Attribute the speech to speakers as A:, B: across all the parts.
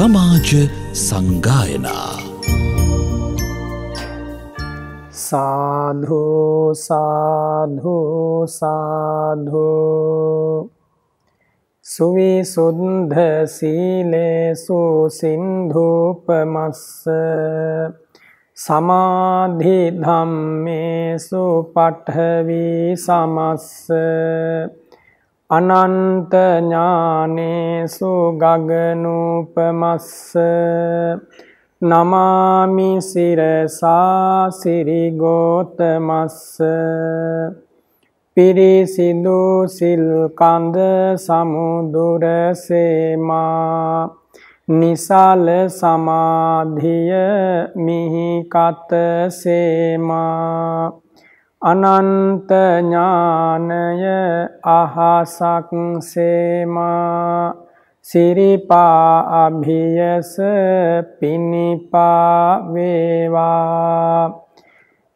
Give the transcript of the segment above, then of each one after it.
A: සමාජ සංගායනා
B: සාධු සාධු සාධු සුවිසුද්ධ සීලේසු සින්ධූපමස්ස සමාධි ධම්මේසු පඨවි සමස්ස අනන්ත ඥානේසු ගගනූපමස්ස නමාමි සිරසා සිරිගෝතමස්ස පිරිසිදු සිල් කඳ සමුදුර සේමා නිසල සමාධිය මිහිකත සේමා අනන්ත ඥානය අහසක් සේමා සිරිපා අභියස පිනිපා වේවා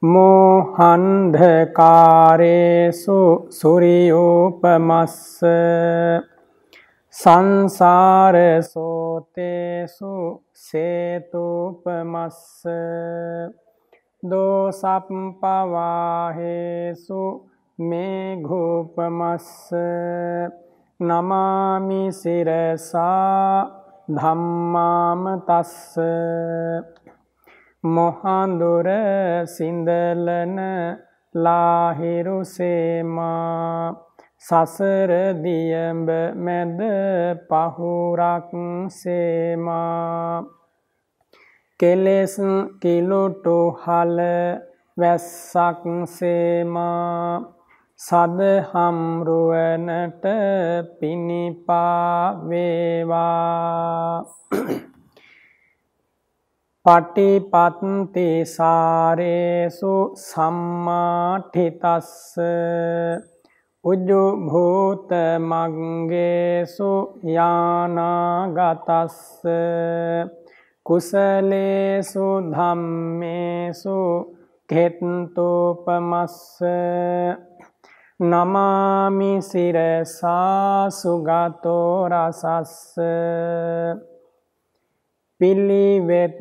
B: මෝහන්ධකාරේසු සුරියෝපමස්ස සංසාර සෝතේසු සේතුපමස්ස දෝසප්පවාහේසු මේඝූපමස්ස නමාමි සිරසා ධම්මාම තස්ස මොහන්දුර සිඳලන ලාහිරු සේමා සසර දියඹ මැද පහුරක් සේමා කෙලෙස් කිලුටු හල වැස්සක් සේමා සදහම් රුවනට පිනිපා වේවා පටිපත්ති සාරේසු සම්මාඨිතස්ස උජ්ජු භූත මග්ගේසු යානාගතස්ස කුසලේසු ධම්මේසු ඛෙත්තෝපමස්ස නමාමි සිරසා සුගතෝ රසස්ස පිළිවෙත්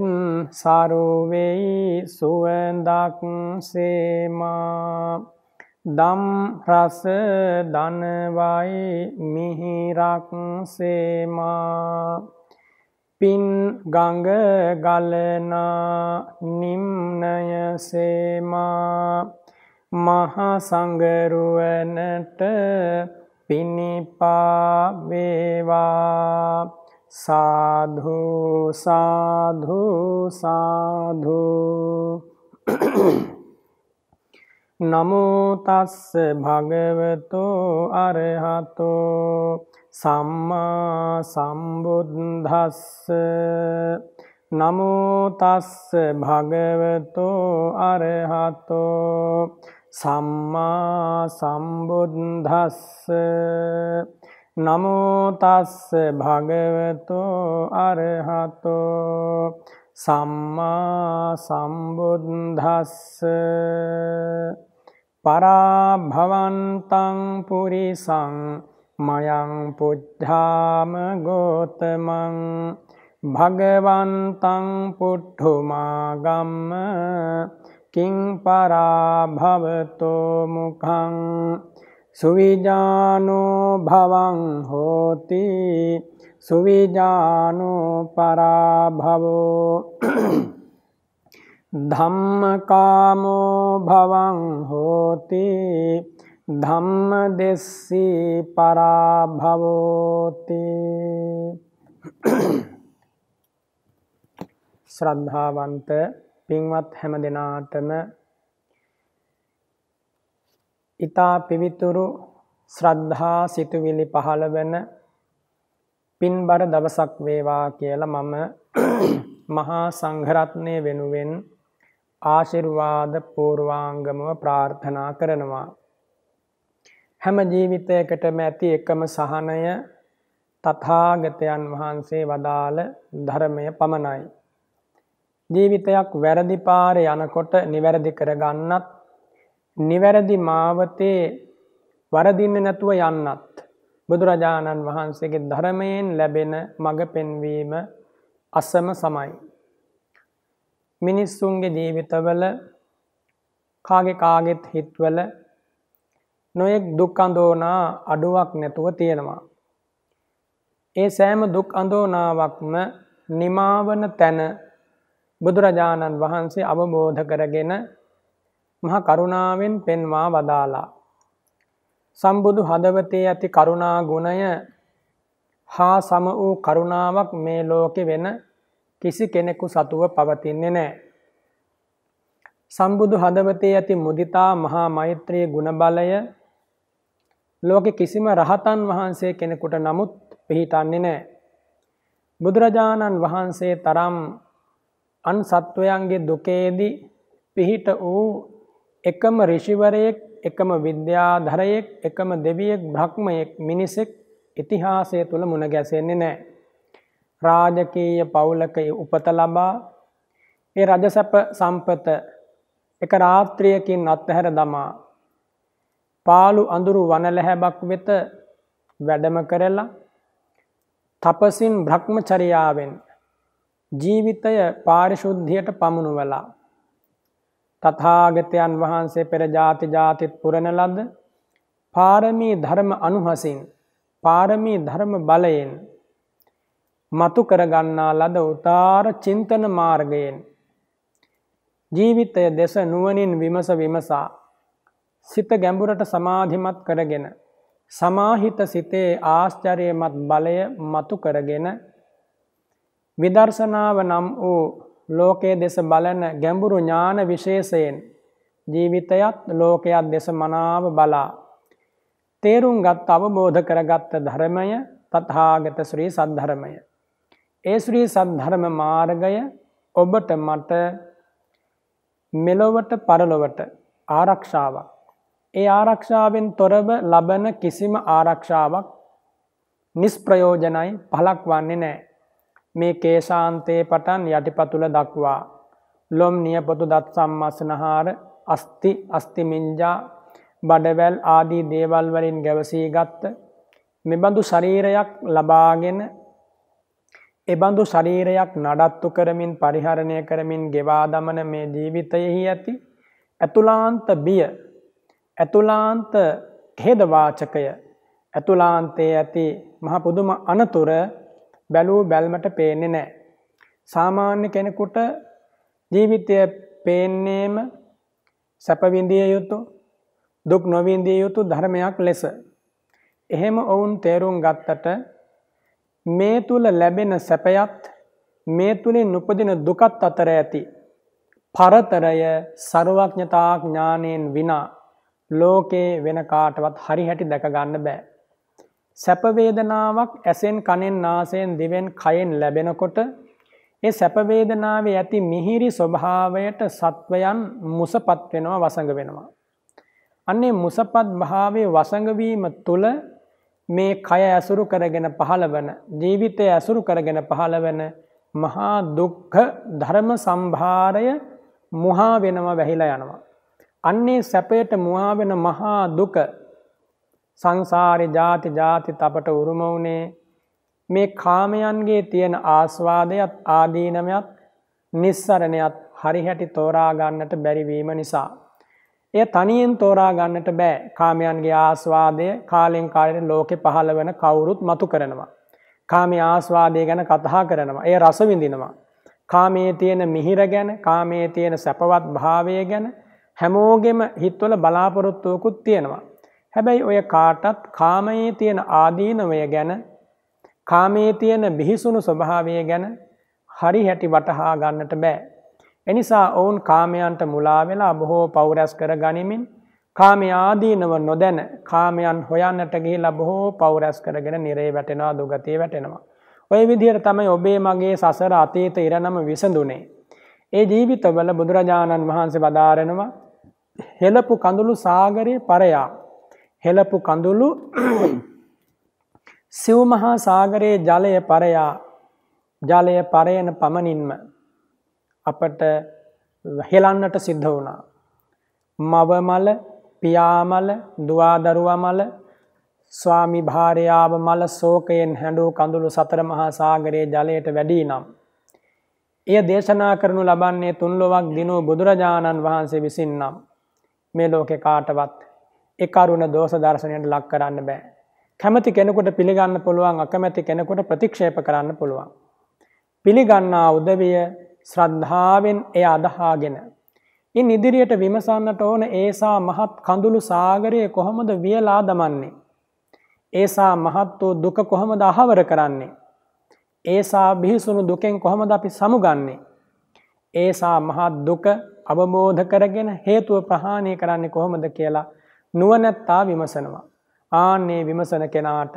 B: සරුවෙයි සුවඳක් සේමා දම් රස දනවයි මිහිරක් සේමා පින් ගඟ ගලනා නිම්නය සේමා මහා සංගරුවනට පිනිපා වේවා සාධු සාධු සාධු නමෝ තස්ස භගවතෝ අරහතෝ සම්මා සම්බුද්දස්ස නමෝ තස්ස භගවතෝ අරහතෝ සම්මා සම්බුද්දස්ස නමෝ තස්ස භගවතෝ අරහතෝ සම්මා සම්බුද්දස්ස පරාභවන්තං පුරිසං මයං පුද්ධාම ගෝතමං භගවන්තං පුට්ඨුමාගම්ම කිං පරාභවතෝ මුඛං සුවිජානෝ භවං හෝති සුවිජානෝ පරාභවෝ ධම්මකාමෝ භවං හෝති ධම්මදෙස්සී පරාභවෝති. ශ්‍රද්ධාවන්ත පින්වත් හැම දෙනාටම ඊතා පිවිතුරු ශ්‍රද්ධා සිතුවිලි පහළ වෙන පින්බර දවසක් වේවා කියලා මම මහා සංඝරත්නය වෙනුවෙන් ආශිර්වාද පූර්වාංගමව ප්‍රාර්ථනා කරනවා. හැම ජීවිතයකටම ඇති එකම සහනය තථාගතයන් වහන්සේ වදාළ ධර්මය පමණයි. ජීවිතයක් වැරදි පාරේ යනකොට නිවැරදි කරගන්නත් නිවැරදි මාවතේ වරදින්නේ නැතුව යන්නත් බුදුරජාණන් වහන්සේගේ ධර්මයෙන් ලැබෙන මඟ පෙන්වීම අසම සමයි. මිනිස්සුන්ගේ ජීවිතවල කාගෙත් හිත්වල නොයෙක් දුක් අඳෝනා අඩුවක් නැතුව තියෙනවා. ඒ සෑම දුක් අඳෝනාවක්ම නිමාවන තැන බුදුරජාණන් වහන්සේ අවබෝධ කරගෙන මහා කරුණාවෙන් පෙන්වා වදාලා. සම්බුදු හදවතේ ඇති කරුණා ගුණය හා සම වූ කරුණාවක් මේ ලෝකෙ වෙන කිසි කෙනෙකු සතුව පවතින්නේ නැහැ. සම්බුදු හදවතේ ඇති මුදිතා මහා මෛත්‍රී ගුණ බලය ලෝකෙ කිසිම රහතන් වහන්සේ කෙනෙකුට නමුත් පිහිටන්නේ නැහැ. බුදුරජාණන් වහන්සේ තරම් අන් සත්වයන්ගේ දුකේදී පිහිට වූ එකම ඍෂිවරයෙක්, එකම විද්‍යාධරයෙක්, එකම දෙවියෙක්, බ්‍රහ්මයෙක්, මිනිසෙක් ඉතිහාසය තුල මුණ ගැසෙන්නේ නැහැ. රාජකීය පවුලක උපත ලබා ඒ රජසැප සම්පත එක රාත්‍රියකින් අත්හැර දමා පාළු අඳුරු වනලැහැබක් වෙත වැඩම කරලා තපසින් භ්‍රමචර්යාවෙන් ජීවිතය පාරිශුද්ධියට පමුණුවලා තථාගතයන් වහන්සේ පෙර ජාතිත් පුරන ලද පාරමී ධර්ම අනුහසින් පාරමී ධර්ම බලයෙන් මතු කරගන්නා ලද උදාර චින්තන මාර්ගයෙන් ජීවිතය දෙස නුවණින් විමසා සිත ගැඹුරට සමාධිමත් කරගෙන සමාහිත සිතේ ආශ්චර්යමත් බලය මතු කරගෙන විදර්ශනාව නම් වූ ලෝකයේ දෙස බලන ගැඹුරු ඥාන විශේෂයෙන් ජීවිතයත් ලෝකයක් දෙස මනාව බලා තේරුම් ගත් අවබෝධ කරගත් ධර්මය තථාගත ශ්‍රී සද්ධර්මය. ඒ ශ්‍රී සද්ධර්ම මාර්ගය ඔබට මට මෙලොවට පරලොවට ආරක්ෂාවක්. ඒ ආරක්ෂාවෙන් තොරව ලබන කිසිම ආරක්ෂාවක් නිෂ්ප්‍රයෝජනයි, පළක් වන්නේ නැහැ. මේ කේශාන්තයේ පටන් යටිපතුල දක්වා ලොම් නියපොතු දත් සම්මස්නහාර අස්ති මිංජා බඩවැල් ආදී දේවල් වලින් ගැවසී ගත්ත මෙබඳු ශරීරයක් ලබාගෙන එබඳු ශරීරයක් නඩත්තු කරමින් පරිහරණය කරමින් ගෙවා දමන මේ ජීවිතයෙහි ඇති අතුලාන්ත බිය, අතුලාන්ත ඛේදවාචකය, අතුලාන්තයේ ඇති මහ පුදුම අනතුර බැලූ බැල්මට පේන්නේ නැහැ. සාමාන්‍ය කෙනෙකුට ජීවිතය පේන්නේම සැප විඳිය යුතු, දුක් නොවිඳිය යුතු ධර්මයක් ලෙස. එහෙම ඔවුන් තේරුම් ගත්තට මේ තුල ලැබෙන සැපයත් මේ තුලින් උපදින දුකත් අතර ඇති පරතරය ਸਰවඥතා ඥාණයෙන් විනා ලෝකේ වෙන කාටවත් හරි හැටි දැක ගන්න බෑ. සැප වේදනාවක් ඇසෙන් කනෙන් නාසයෙන් දිවෙන් කයෙන් ලැබෙනකොට ඒ සැප වේදනාවේ ඇති මිහිරි ස්වභාවයට සත්වයන් මුසපත් වෙනවා, වසඟ වෙනවා. අන්නේ මුසපත් භාවයේ වසඟ වීම තුල මේ කය ඇසුරු කරගෙන පහළවන, ජීවිතය ඇසුරු කරගෙන පහළවන මහා දුක්ඛ ධර්ම සම්භාරය මුහා වෙනවා, වැහිලා යනවා. අන්නේ සැපයට මුහා වෙන මහා දුක සංසාරේ ජාති තපට උරුම වුණේ මේ කාමයන්ගේ තියෙන ආස්වාදයත් ආදීනමයත් නිස්සරණයත් හරි හැටි තෝරා ගන්නට බැරි වීම නිසා. එය තනියෙන් තෝරා ගන්නට බෑ. කාමයන්ගේ ආස්වාදය කාලෙන් කාලෙට ලෝකේ පහළ වෙන කවුරුත් මතු කරනවා. කාමයේ ආස්වාදය ගැන කතා කරනවා. එය රස විඳිනවා. කාමයේ තියෙන මිහිර ගැන, කාමයේ තියෙන සැපවත් භාවය ගැන හැමෝගෙම හිතවල බලාපොරොත්තුවකුත් තියෙනවා. හැබැයි ඔය කාටත් කාමයේ තියෙන ආදීනවය ගැන, කාමයේ තියෙන බිහිසුණු ස්වභාවය ගැන හරි හැටි වටහා ගන්නට බෑ. එනිසා ඔවුන් කාමයන්ට මුලා වෙලා බොහෝ පව් රැස් කර ගනිමින් කාමයේ ආදීනව නොදැන කාමයන් හොයන්නට ගිහිලා බොහෝ පව් රැස් කරගෙන නිරේ වැටෙනවා, දුගතිය වැටෙනවා. ඔය විදිහට තමයි ඔබේ මගේ සසර අතීත ඉරණම විසඳුනේ. ඒ ජීවිතවල බුදුරජාණන් වහන්සේ වදාරනවා හෙළපු කඳුළු සාගරේ පරයා, හෙළපු කඳුළු සිව් මහා සාගරයේ ජලය පරයා, ජලය පරයන පමණින්ම අපට හෙලන්නට සිද්ධ වුණා. මව මල, පියා මල, දුවා දරුවා මල, ස්වාමි භාර්යාව මල ශෝකයෙන් හැඬු කඳුළු සතර මහා සාගරයේ ජලයට වැඩි නම් එය දේශනා කරනු ලබන්නේ තුන්ලොවක් දිනූ බුදුරජාණන් වහන්සේ විසින් නම් මේ ලෝකේ කාටවත් ඒ කරුණ දෝෂ දර්ශනයට ලක් කරන්න බෑ. කැමැති කෙනෙකුට පිළිගන්න පුළුවන්, අකමැති කෙනෙකුට ප්‍රතික්ෂේප කරන්න පුළුවන්. පිළිගන්නා උදවිය ශ්‍රද්ධාවෙන් එය අදහාගෙන ඉන් ඉදිරියට විමසන්නට ඕන ඒසා මහත් කඳුළු සාගරයේ කොහොමද වියලා දමන්නේ? ඒසා මහත් වූ දුක කොහොමද අහවර කරන්නේ? ඒසා බිහිසුණු දුකෙන් කොහොමද අපි සමුගන්නේ? ඒසා මහත් දුක අවබෝධ කරගෙන හේතුව ප්‍රහාණය කරන්නේ කොහොමද කියලා නුවණැත්තා විමසනවා. ආන්නේ විමසන කෙනාට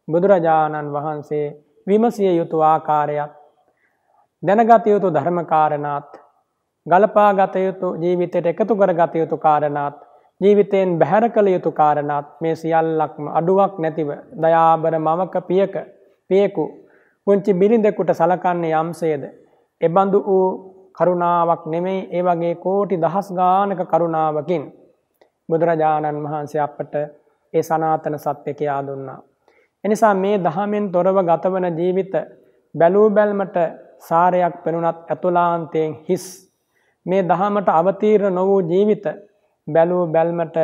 B: බුදුරජාණන් වහන්සේ විමසිය යුතු ආකාරයත්, දැනගත යුතු ධර්ම කාරණාත්, ගලපා ගත යුතු ජීවිතයට එකතු කර ගත යුතු කාරණාත්, ජීවිතයෙන් බැහැර කළ යුතු කාරණාත් මේ සියල්ලක්ම අඩුවක් නැතිව දයාබර මවක පියෙකු පුංචි බිරිඳෙකුට සලකන්නේ යම්සේද එබඳු වූ කරුණාවක් නෙමෙයි, ඒ වගේ කෝටි දහස් ගානක කරුණාවකින් බුදුරජාණන් වහන්සේ අපට ඒ සනාතන සත්‍ය කියා දුන්නා. එනිසා මේ දහමෙන් තොරව ගතවන ජීවිත බැලූ බැල්මට සාරයක් පෙනුනත් ඇතුලාන්තයෙන් හිස්, මේ දහමට අවතීර්ණ නො වූ ජීවිත බැලූ බැල්මට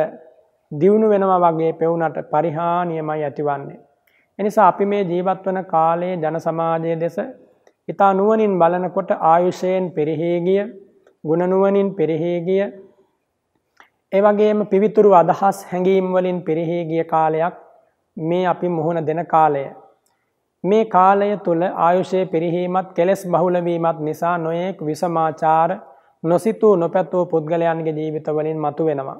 B: දියුණු වෙනවා වගේ පෙවුනට පරිහානියමයි ඇතිවන්නේ. එනිසා අපි මේ ජීවත් වන කාලයේ ජන සමාජයේ දෙස ඉතා නුවණින් බලනකොට ආයුෂයෙන් පිරිහී ගිය, ගුණ නුවණින් පිරිහී ගිය, ඒ වගේම පිවිතුරු අදහස් හැඟීම් වලින් පිරිහී ගිය කාලයක් මේ අපි මුහුණ දෙන කාලය. මේ කාලය තුල ආයුෂයේ පිරිහීමත් කෙලෙස් බහුල වීමත් නිසා නොයෙක් විසමාචාර නොසිතූ නොපැතූ පුද්ගලයන්ගේ ජීවිත වලින් මතුවෙනවා.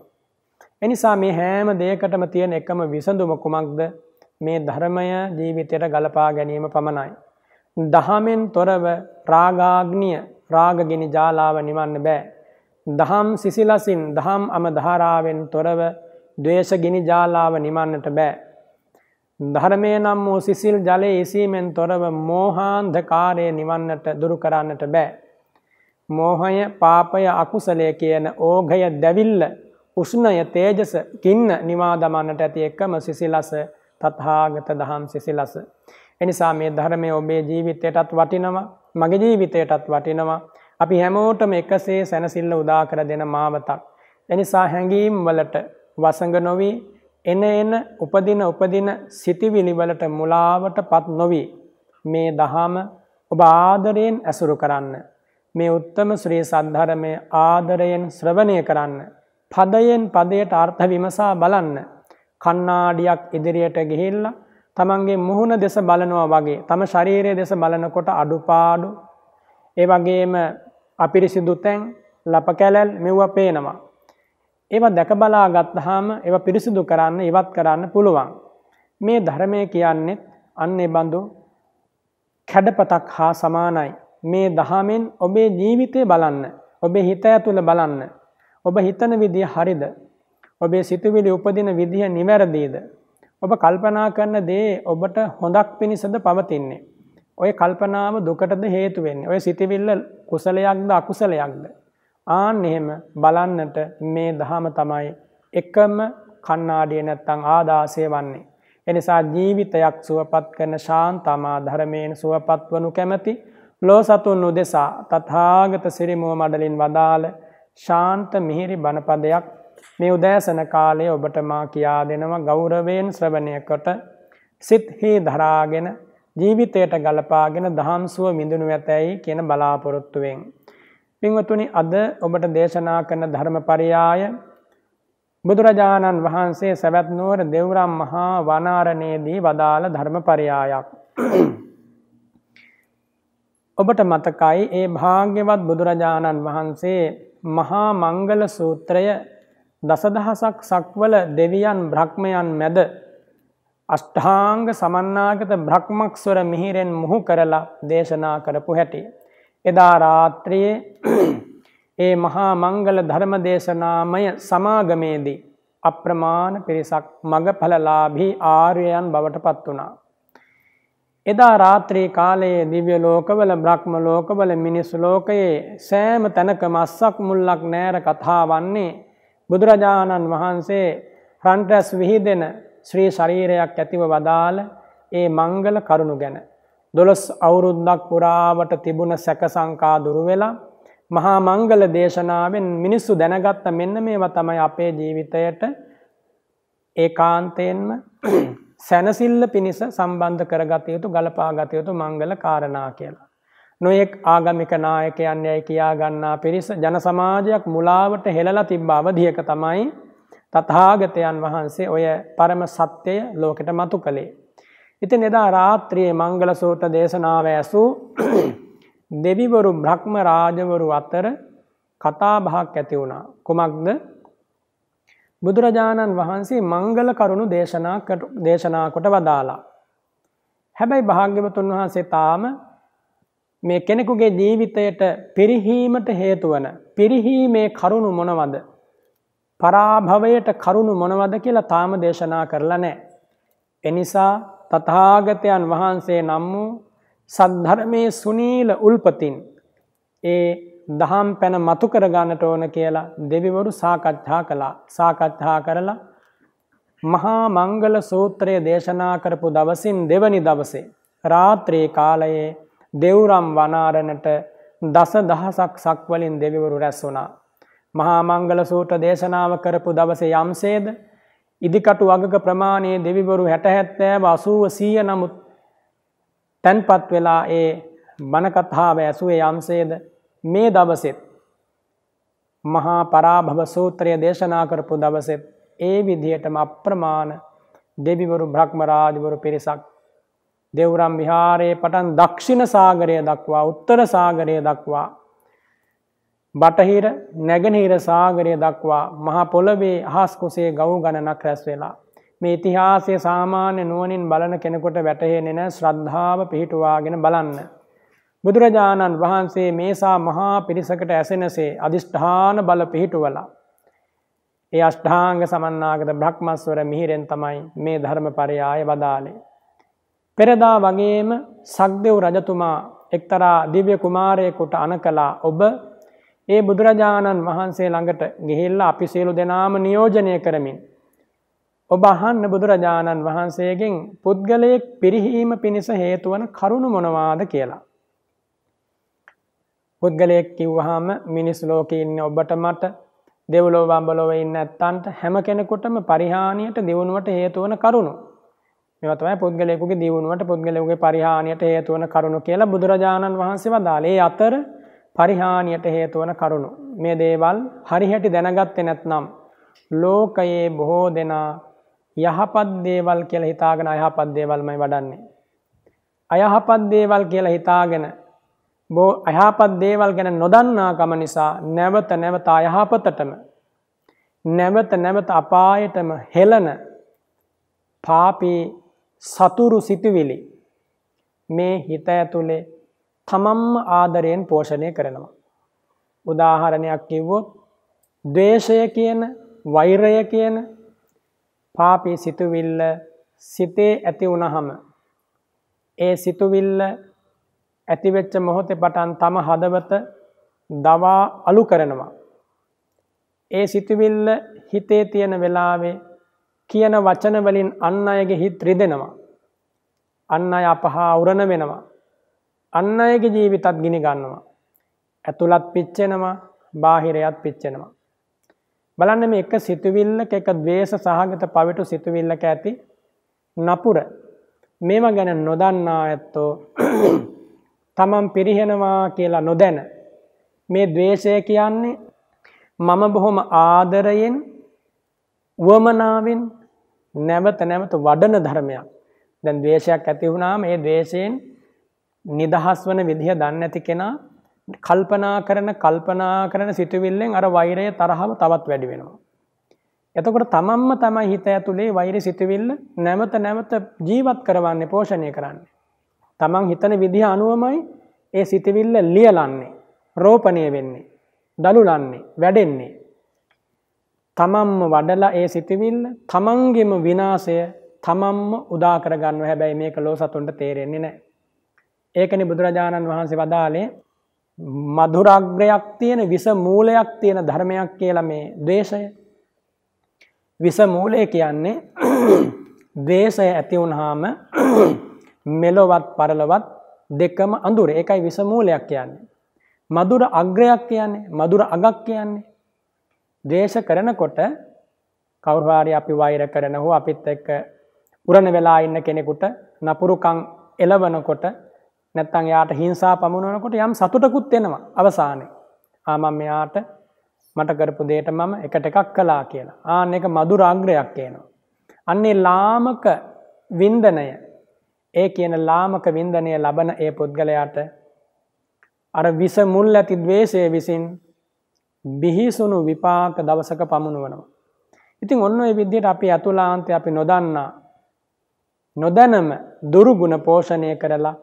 B: එනිසා මේ හැම දෙයකටම තියෙන එකම විසඳුම කුමක්ද? මේ ධර්මය ජීවිතයට ගලපා ගැනීම පමණයි. දහමෙන් තොරව රාගාග්නිය, රාගගිනි ජාලාව නිවන්න බෑ. දහම් සිසිලසින්, දහම් අම ධාරාවෙන් තොරව ද්වේෂගිනි ජාලාව නිවන්නට බෑ. ධර්මයේ නම් වූ සිසිල් ජලයේ ඉසීමෙන් තොරව මෝහාන්ධකාරය නිවන්නට, දුරු කරන්නට බෑ. මෝහය, පාපය, අකුසලය කියන ඕඝය, දැවිල්ල, උෂ්ණය, තේජස, කින්න නිවා දමන්නට ඇති එකම සිසිලස තථාගත දහම් සිසිලස. එනිසා මේ ධර්මය ඔබේ ජීවිතයටත් වටිනවා, මගේ ජීවිතයටත් වටිනවා. අපි හැමෝටම එකසේ සැනසෙල්ල උදා කර දෙන මාවතක්. එනිසා හැඟීම් වලට වසඟ නොවි, එන උපදින සිටිවිලි වලට මුලාවටපත් නොවි මේ දහම ඔබ ආදරයෙන් ඇසුරු කරන්න. මේ උත්තම ශ්‍රී සද්ධර්මයේ ආදරයෙන් ශ්‍රවණය කරන්න. පදයෙන් පදයට අර්ථ විමසා බලන්න. කණ්ණාඩියක් ඉදිරියට ගිහිල්ලා තමන්ගේ මුහුණ දෙස බලනවා වගේ, තම ශරීරයේ දෙස බලනකොට අඩුපාඩු, ඒ වගේම අපිරිසිදු තැන්, ලප කැලල් මෙවුව පේනවා. ඒවා දැක බලා ගත්තාම ඒවා පිරිසිදු කරන්න, ඉවත් කරන්න පුළුවන්. මේ ධර්මය කියන්නේ අන්නේ බඳු කැඩපතක් හා සමානයි. මේ දහමෙන් ඔබේ ජීවිතය බලන්න, ඔබේ හිත ඇතුළ බලන්න. ඔබ හිතන විදිය හරිද? ඔබේ සිතුවිලි උපදින විදිය නිවැරදිද? ඔබ කල්පනා කරන දේ ඔබට හොඳක් පිණිසද පවතින්නේ? ඔය කල්පනාව දුකටද හේතු වෙන්නේ? ඔය සිතවිල්ල කුසලයක්ද අකුසලයක්ද? ආන් එහෙම බලන්නට මේ දහම තමයි එකම කණ්ණාඩිය, නැත්තම් ආදාසය වන්නේ. එනිසා ජීවිතයක් සුවපත් කරන ශාන්තමා ධර්මයෙන් සුවපත් වනු කැමැති ලෝසතුන් උදෙසා තථාගත සිරිමුව මඩලින් වදාළ ශාන්ත මිහිරි බණපදයක් මේ උදෑසන කාලයේ ඔබට මා කියා දෙනවා. ගෞරවයෙන් ශ්‍රවණය කොට සිත්හි දරාගෙන ජීවිතයට ගලපාගෙන දහම් සුව විඳිනු ඇතැයි කියන බලාපොරොත්තුවෙන්. පින්වතුනි, අද ඔබට දේශනා කරන ධර්මපරියාය බුදුරජාණන් වහන්සේ සවැත් නුවර දෙව්රම් මහා වනාරණයේදී වදාළ ධර්මපරියායක්. ඔබට මතකයි ඒ භාග්‍යවත් බුදුරජාණන් වහන්සේ මහා මංගල සූත්‍රය දසදහසක් සක්වල දෙවියන් බ්‍රහ්මයන් මැද අෂ්ටාංග සමන්නාගත බ්‍රහ්මක්ස්වර මිහිරෙන් මුහු කරලා දේශනා කරපු හැටි. එදා රාත්‍රියේ ඒ මහා මංගල ධර්ම දේශනාමය සමාගමේදී අප්‍රමාණ පිරිසක් මගඵලලාභී ආර්යයන් බවට පත් වුණා. එදා රාත්‍රී කාලයේ දිව්‍ය ලෝකවල, බ්‍රහ්ම ලෝකවල, මිනිස් ලෝකයේ සෑම තැනකම අස්සක් මුල්ලක් නෑර කතා වන්නේ බුදුරජාණන් වහන්සේ රන්ටස් විහිදෙන ශ්‍රී ශරීරයක් ඇතිව වදාළ ඒ මංගල කරුණු ගැන. 12 අවුරුද්දක් පුරාවට තිබුණ සැක සංකා දුරු වෙලා මහා මංගල දේශනාවෙන් මිනිස්සු දැනගත්ත මෙන්න මේවා තමයි අපේ ජීවිතයට ඒකාන්තයෙන්ම සැනසෙල්ල පිණිස සම්බන්ධ කරගත යුතු ගලපා ගත යුතු මංගල කාරණා කියලා. නොයෙක් ආගමික නායකයන් යයි කියා ගන්නා පිරිස ජන සමාජයක් මුලාවට හෙළලා තිබ්බ අවධියක තමයි තථාගතයන් වහන්සේ ඔය පරම සත්‍යය ලෝකෙට මතු කළේ. ඉතින් එදා රාත්‍රියේ මංගල සූත්‍ර දේශනාව ඇසූ දෙවිවරු බ්‍රහ්ම රාජවරු අතර කතා බහක් ඇති වුණා. කුමක්ද? බුදුරජාණන් වහන්සේ මංගල කරුණු දේශනා කොට වදාලා. හැබැයි භාග්‍යවතුන් වහන්සේ තාම මේ කෙනෙකුගේ ජීවිතයට පිරිහීමට හේතු වන පිරිහීමේ කරුණු මොනවද? පරාභවයට කරුණු මොනවද කියලා තාම දේශනා කරලා නැහැ. එනිසා තථාගතයන් වහන්සේ නම් වූ සද්ධර්මයේ සුනීල උල්පතින් ඒ දහම් පැන මතු කර ගන්නට ඕන කියලා දෙවිවරු සාකච්ඡා කළා. සාකච්ඡා කරලා මහා මංගල සූත්‍රය දේශනා කරපු දවසින් දෙවනි දවසේ රාත්‍රී කාලයේ දෙව්රම් වනාරණට දසදහසක් සක්වලින් දෙවිවරු රැස් වුණා. මහා මංගල සූත්‍ර දේශනාව කරපු දවසේ යම්සේද ඉදිකටු අගක ප්‍රමාණයේ දෙවිවරු 60 70 80 100 නමුත් තන්පත් වෙලා ඒ බණ කතාව ඇසුවේ යම්සේද මේ දවසෙත් මහා පරාභව සූත්‍රය දේශනා කරපු දවසෙත් ඒ විදිහටම අප්‍රමාණ දෙවිවරු බ්‍රහ්ම රාජවරු පිරිසක් දෙව්රම් විහාරයේ පටන් දක්ෂිණ සාගරය දක්වා උත්තර සාගරය දක්වා බටහිර නැගෙනහිර සාගරය දක්වා මහා පොළවේ අහස් කුසේ ගව් ගණනක් රැස් වෙලා මේ ඉතිහාසයේ සාමාන්‍ය නුවණින් බලන කෙනෙකුට වැටහෙන්නේ නැහැ. ශ්‍රද්ධාව පිහිටුවාගෙන බලන්න. බුදුරජාණන් වහන්සේ මේසා මහා පිරිසකට ඇසෙනසේ අදිෂ්ඨාන බල පිහිටුවලා ඒ අෂ්ටාංග සමන්නාගත බ්‍රහ්මස්වර මිහිරෙන් තමයි මේ ධර්මපරයාය වදාළේ. පෙරදා වගේම සක්දෙව් රජතුමා එක්තරා දිව්‍ය කුමාරයෙකුට අනකලා ඔබ ඒ බුදුරජාණන් වහන්සේ ළඟට ගිහිල්ලා අපි සියලු දෙනාම නියෝජනය කරමින් ඔබ අහන්න බුදුරජාණන් වහන්සේගෙන් පුද්ගලයෙක් පිරිහීම පිණිස හේතු වන කරුණු මොනවාද කියලා. පුද්ගලයෙක් කිව්වහම මිනිස් ලෝකේ ඉන්නේ ඔබට මට දෙව්ලොව බඹලොව ඉන්න නැත්තන්ට හැම කෙනෙකුටම පරිහානියට දියුණුවට හේතු වන කරුණු. මේවා තමයි පුද්ගලයෙකුගේ දියුණුවට පුද්ගලයෙකුගේ පරිහානියට හේතු වන කරුණු කියලා බුදුරජාණන් වහන්සේ වදාළේ. ඒ අතර පරිහානියට හේතු වන කරුණු. මේ දේවල් හරියට දැනගත්තේ නැත්නම් ලෝකයේ බොහෝ දෙනා යහපත් දේවල් කියලා හිතාගෙන අයහපත් දේවල්මයි වඩන්නේ. අයහපත් දේවල් කියලා හිතාගෙන අයහපත් දේවල් ගැන නොදන්නාකම නිසා නැවත නැවත අයහපතටම නැවත නැවත අපායටම හෙළන පාපී සතුරු සිතුවිලි මේ හිත ඇතුලේ තමන්ම ආදරයෙන් පෝෂණය කරනවා. උදාහරණයක් කිව්වොත් ද්වේෂය කියන වෛරය කියන පාපී සිතුවිල්ල සිතේ ඇති වුණහම ඒ සිතුවිල්ල ඇතිවෙච්ච මොහොතේ පටන් තම හදවත දවා අලු කරනවා. ඒ සිතුවිල්ල හිතේ තියෙන වෙලාවේ කියන වචන වලින් අන් අයගේ හිත රිදෙනවා. අන් අය අපහා උරණ වෙනවා. අන් අයගේ ජීවිතත් ගිනි ගන්නවා. ඇතුළත් පිච්චෙනවා, බාහිරයත් පිච්චෙනවා. බලන්න මේ එක සිතුවිල්ලක එක ද්වේෂ සහගත පවිටු සිතුවිල්ලක ඇති නපුර මේවා ගැන නොදන්නා ඇත්තෝ තමන් පිරිහෙනවා කියලා නොදැන මේ ද්වේෂය කියන්නේ මම බොහොම ආදරයෙන් වමනාවෙන් නැවත නැවත වඩන ධර්මයක්. දැන් ද්වේෂයක් ඇති වුණාම ඒ ද්වේෂයෙන් නිදහස් වන විදිහ දන්නේ නැති කෙනා කල්පනා කරන සිතුවිල්ලෙන් අර වෛරය තරහව තවත් වැඩි වෙනවා. එතකොට තමන්ම තමයි හිත ඇතුලේ වෛර සිතුවිල්ල නැවත නැවත ජීවත් කරවන්නේ, පෝෂණය කරන්නේ. තමන් හිතන විදිහ අනුවමයි ඒ සිතුවිල්ල ලියලන්නේ, රෝපණය වෙන්නේ, දලුලන්නේ, වැඩෙන්නේ. තමන්ම වඩලා ඒ සිතුවිල්ල තමන්ගේම විනාශය තමන්ම උදා කරගන්නවා. හැබැයි මේක ලෝසතුන්ට තේරෙන්නේ නැහැ. ඒකනේ බුදුරජාණන් වහන්සේ වදාළේ මధుරාග්‍රයක් තියෙන විස මූලයක් තියෙන ධර්මයක් කියලා මේ ද්වේෂය. විස මූලය කියන්නේ ද්වේෂය ඇති වුනහම මෙලොවත් පරලොවත් දෙකම අඳුර. ඒකයි විස මූලයක් කියන්නේ. මధుර අග්‍රයක් කියන්නේ, මధుර අගක් කියන්නේ. ද්වේෂ කරනකොට කවුරු හරි අපි වෛර කරන හෝ අපිත් එක්ක පුරණ වෙලා ඉන්න කෙනෙකුට නපුරුකම් එළවනකොට නැත්නම් යාට හිංසා පමුණවනකොට යම් සතුටකුත් එනවා අවසානයේ. මම මෙයාට මට කරපු දෙයට මම එකට එකක් කළා කියලා. ආන්න එක මధుර අග්‍රයක් කියනවා. අන්නේ ලාමක වින්දනය, ඒ කියන ලාමක වින්දනය ලබන ඒ පුද්ගලයාට අර විස මුල් ඇති ද්වේෂය විසින් බිහිසුණු විපාක දවසක පමුණුවනවා. ඉතින් ඔන්න ඔය විදිහට අපි අතුලාන්තේ අපි නොදැනම දුරුගුණ පෝෂණය කරලා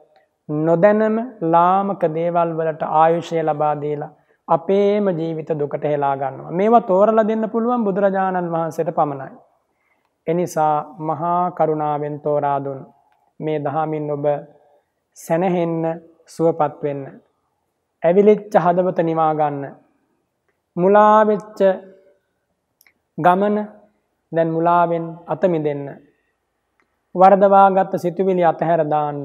B: නොදැනම ලාමක දේවල් වලට ආයුෂය ලබා දීලා අපේම ජීවිත දුකට හෙලා ගන්නවා. මේවා තෝරලා දෙන්න පුළුවන් බුදුරජාණන් වහන්සේට පමණයි. එනිසා මහා කරුණාවෙන් තෝරා දුන් මේ දහමින් ඔබ සැනහෙන්න, සුවපත් වෙන්න, ඇවිලිච්ච හදවත නිවා ගන්න, මුලා වෙච්ච ගමන දැන් මුලාවෙන් අත මිදෙන්න, වරදවාගත් සිතුවිලි අතහැර දාන්න,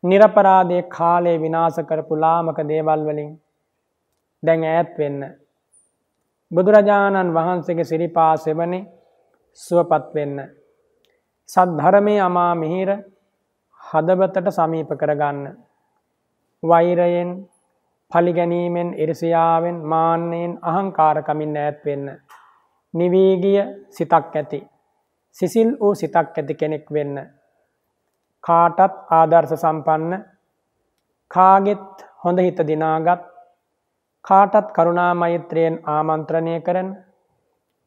B: නිරපරාධයේ කාලේ විනාශ කරපු ලාමක දේවල් වලින් දැන් ඈත් වෙන්න, බුදුරජාණන් වහන්සේගේ සිරිපා සෙවණේ සුවපත් වෙන්න, සද්ධර්මයේ අමා මිහිර හදවතට සමීප කරගන්න, වෛරයෙන්, පලිගැනීමෙන්, ඉරිසියාවෙන්, මාන්නයෙන්, අහංකාරකමින් ඈත් වෙන්න, නිවී ගිය සිතක් ඇති, සිසිල් වූ සිතක් ඇති කෙනෙක් වෙන්න, කාටත් ආදර්ශ සම්පන්න, කාගෙත් හොඳ හිත දිනාගත්, කාටත් කරුණා මෛත්‍රියෙන් ආමන්ත්‍රණය කරන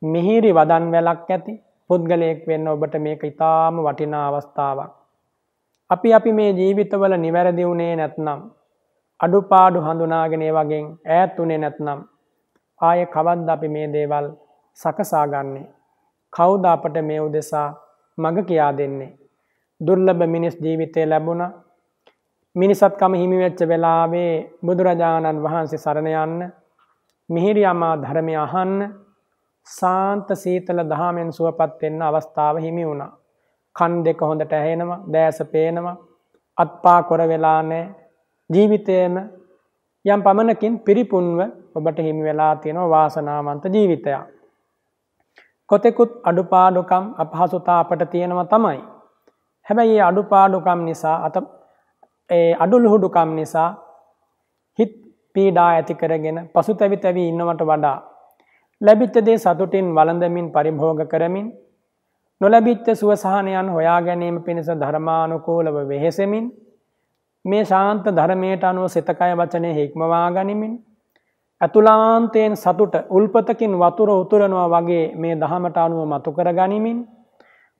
B: මිහිරි වදන් වැලක් ඇති පුද්ගලයෙක් වෙන්න ඔබට මේක ඉතාම වටිනා අවස්ථාවක්. අපි මේ ජීවිතවල නිවැරදි වුණේ නැත්නම්, අඩුපාඩු හඳුනාගෙන ඒ වගේ ඈත් උනේ නැත්නම් ආයේ කවද්ද අපි මේ දේවල් සකසා ගන්නේ? කවුද අපට මේ උදෙසා මඟ කියා දෙන්නේ? දුර්ලභ මිනිස් ජීවිතය ලැබුණා. මිනිසත්කම හිමි වෙච්ච වෙලාවේ බුදුරජාණන් වහන්සේ සරණ යන්න, මිහිරි අමා ධර්මය අහන්න, සාන්ත සීතල දහමෙන් සුවපත් වෙන්න අවස්ථාව හිමි වුණා. කන් දෙක හොඳට ඇහෙනවා, දැස පේනවා, අත්පා කොර වෙලා නැහැ. ජීවිතේම යම් පමණකින් පිරිපුන්ව ඔබට හිමි වෙලා තියෙනවා වාසනාවන්ත ජීවිතයක්. කොතෙකුත් අඩුපාඩුකම් අපහසුතා අපට තියෙනවා තමයි. හැබැයි මේ අඩුපාඩුකම් නිසා අඩුලුහුඩුකම් නිසා හිත පීඩා ඇති කරගෙන පසුතැවි තැවි ඉන්නවට වඩා ලැබිච්ච දේ සතුටින් වළඳමින් පරිභෝග කරමින්, නොලැබිච්ච සුව සහනයන් හොයා ගැනීම පිණිස ධර්මානුකූලව වෙහෙසෙමින්, මේ ශාන්ත ධර්මයට අනුව සිත කය වචනය හික්මවා ගනිමින්, අතුලාන්තයෙන් සතුට උල්පතකින් වතුර උතුරනවා වගේ මේ දහමට අනුව මතු කර ගනිමින්,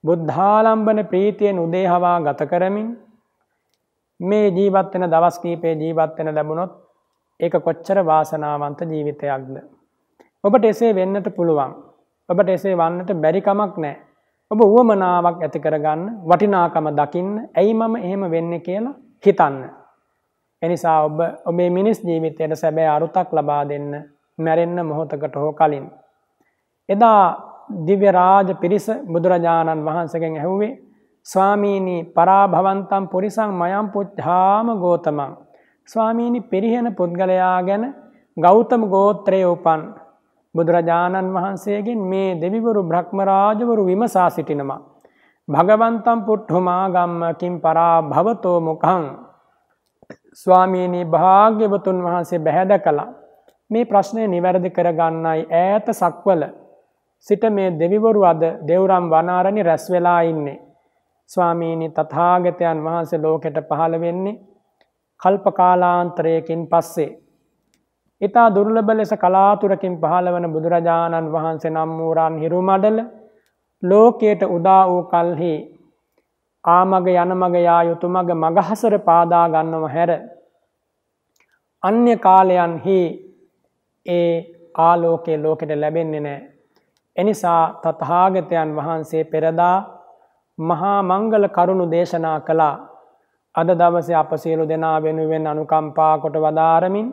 B: බුද්ධාලම්බන ප්‍රීතියෙන් උදේහවා ගත කරමින් මේ ජීවත් වෙන දවස් කීපේ ජීවත් වෙන ලැබුණොත් ඒක කොච්චර වාසනාවන්ත ජීවිතයක්ද? ඔබට එසේ වෙන්නට පුළුවන්. ඔබට එසේ වන්නට බැරි කමක් නැහැ. ඔබ උවමනාවක් ඇති කරගන්න, වටිනාකම දකින්න, ඇයි මම එහෙම වෙන්නේ කියලා හිතන්න. එනිසා ඔබ ඔබේ මිනිස් ජීවිතයට සැබෑ අරුතක් ලබා දෙන්න, මැරෙන්න මොහොතකට හෝ කලින්. එදා දිව්‍ය රාජ පිරිස බුදුරජාණන් වහන්සේගෙන් ඇහුවේ, ස්වාමීනි පරාභවන්තම් පුරිසං මයම් පුච්ඡාම ගෝතමං. ස්වාමීනි පිරිහෙන පුද්ගලයා ගැන ගෞතම ගෝත්‍රයේ උපන් බුදුරජාණන් වහන්සේගෙන් මේ දෙවිවරු බ්‍රහ්ම රාජවරු විමසා සිටිනවා. භගවන්තම් පුට්ඨමා ගම්ම කිම් පරාභවතෝ මුඛං. ස්වාමීනි භාග්‍යවතුන් වහන්සේ බැහැදකලා මේ ප්‍රශ්නය නිවැරදි කරගන්නයි ඈත සක්වල සිට මේ දෙවිවරු අද දෙව්රම් වනාරණි රැස් වෙලා ඉන්නේ. ස්වාමීනි තථාගතයන් වහන්සේ ලෝකෙට පහළ වෙන්නේ කල්ප කාලාන්තරයකින් පස්සේ. ඊතා දුර්ලභ ලෙස කලාතුරකින් පහළ වන බුදුරජාණන් වහන්සේ නම් වූ රන් හිරුමඩල ලෝකයට උදා වූ කල්හි ආමග යනමග යා යුතු මග හසර පාදා ගන්නව හැර අන්‍ය කාලයන්හි ඒ ආලෝකයේ ලෝකෙට ලැබෙන්නේ නැහැ. එනිසා තථාගතයන් වහන්සේ පෙරදා මහා මංගල කරුණු දේශනා කළා. අද දවසේ අප සියලු දෙනා වෙනුවෙන් අනුකම්පා කොට වදාරමින්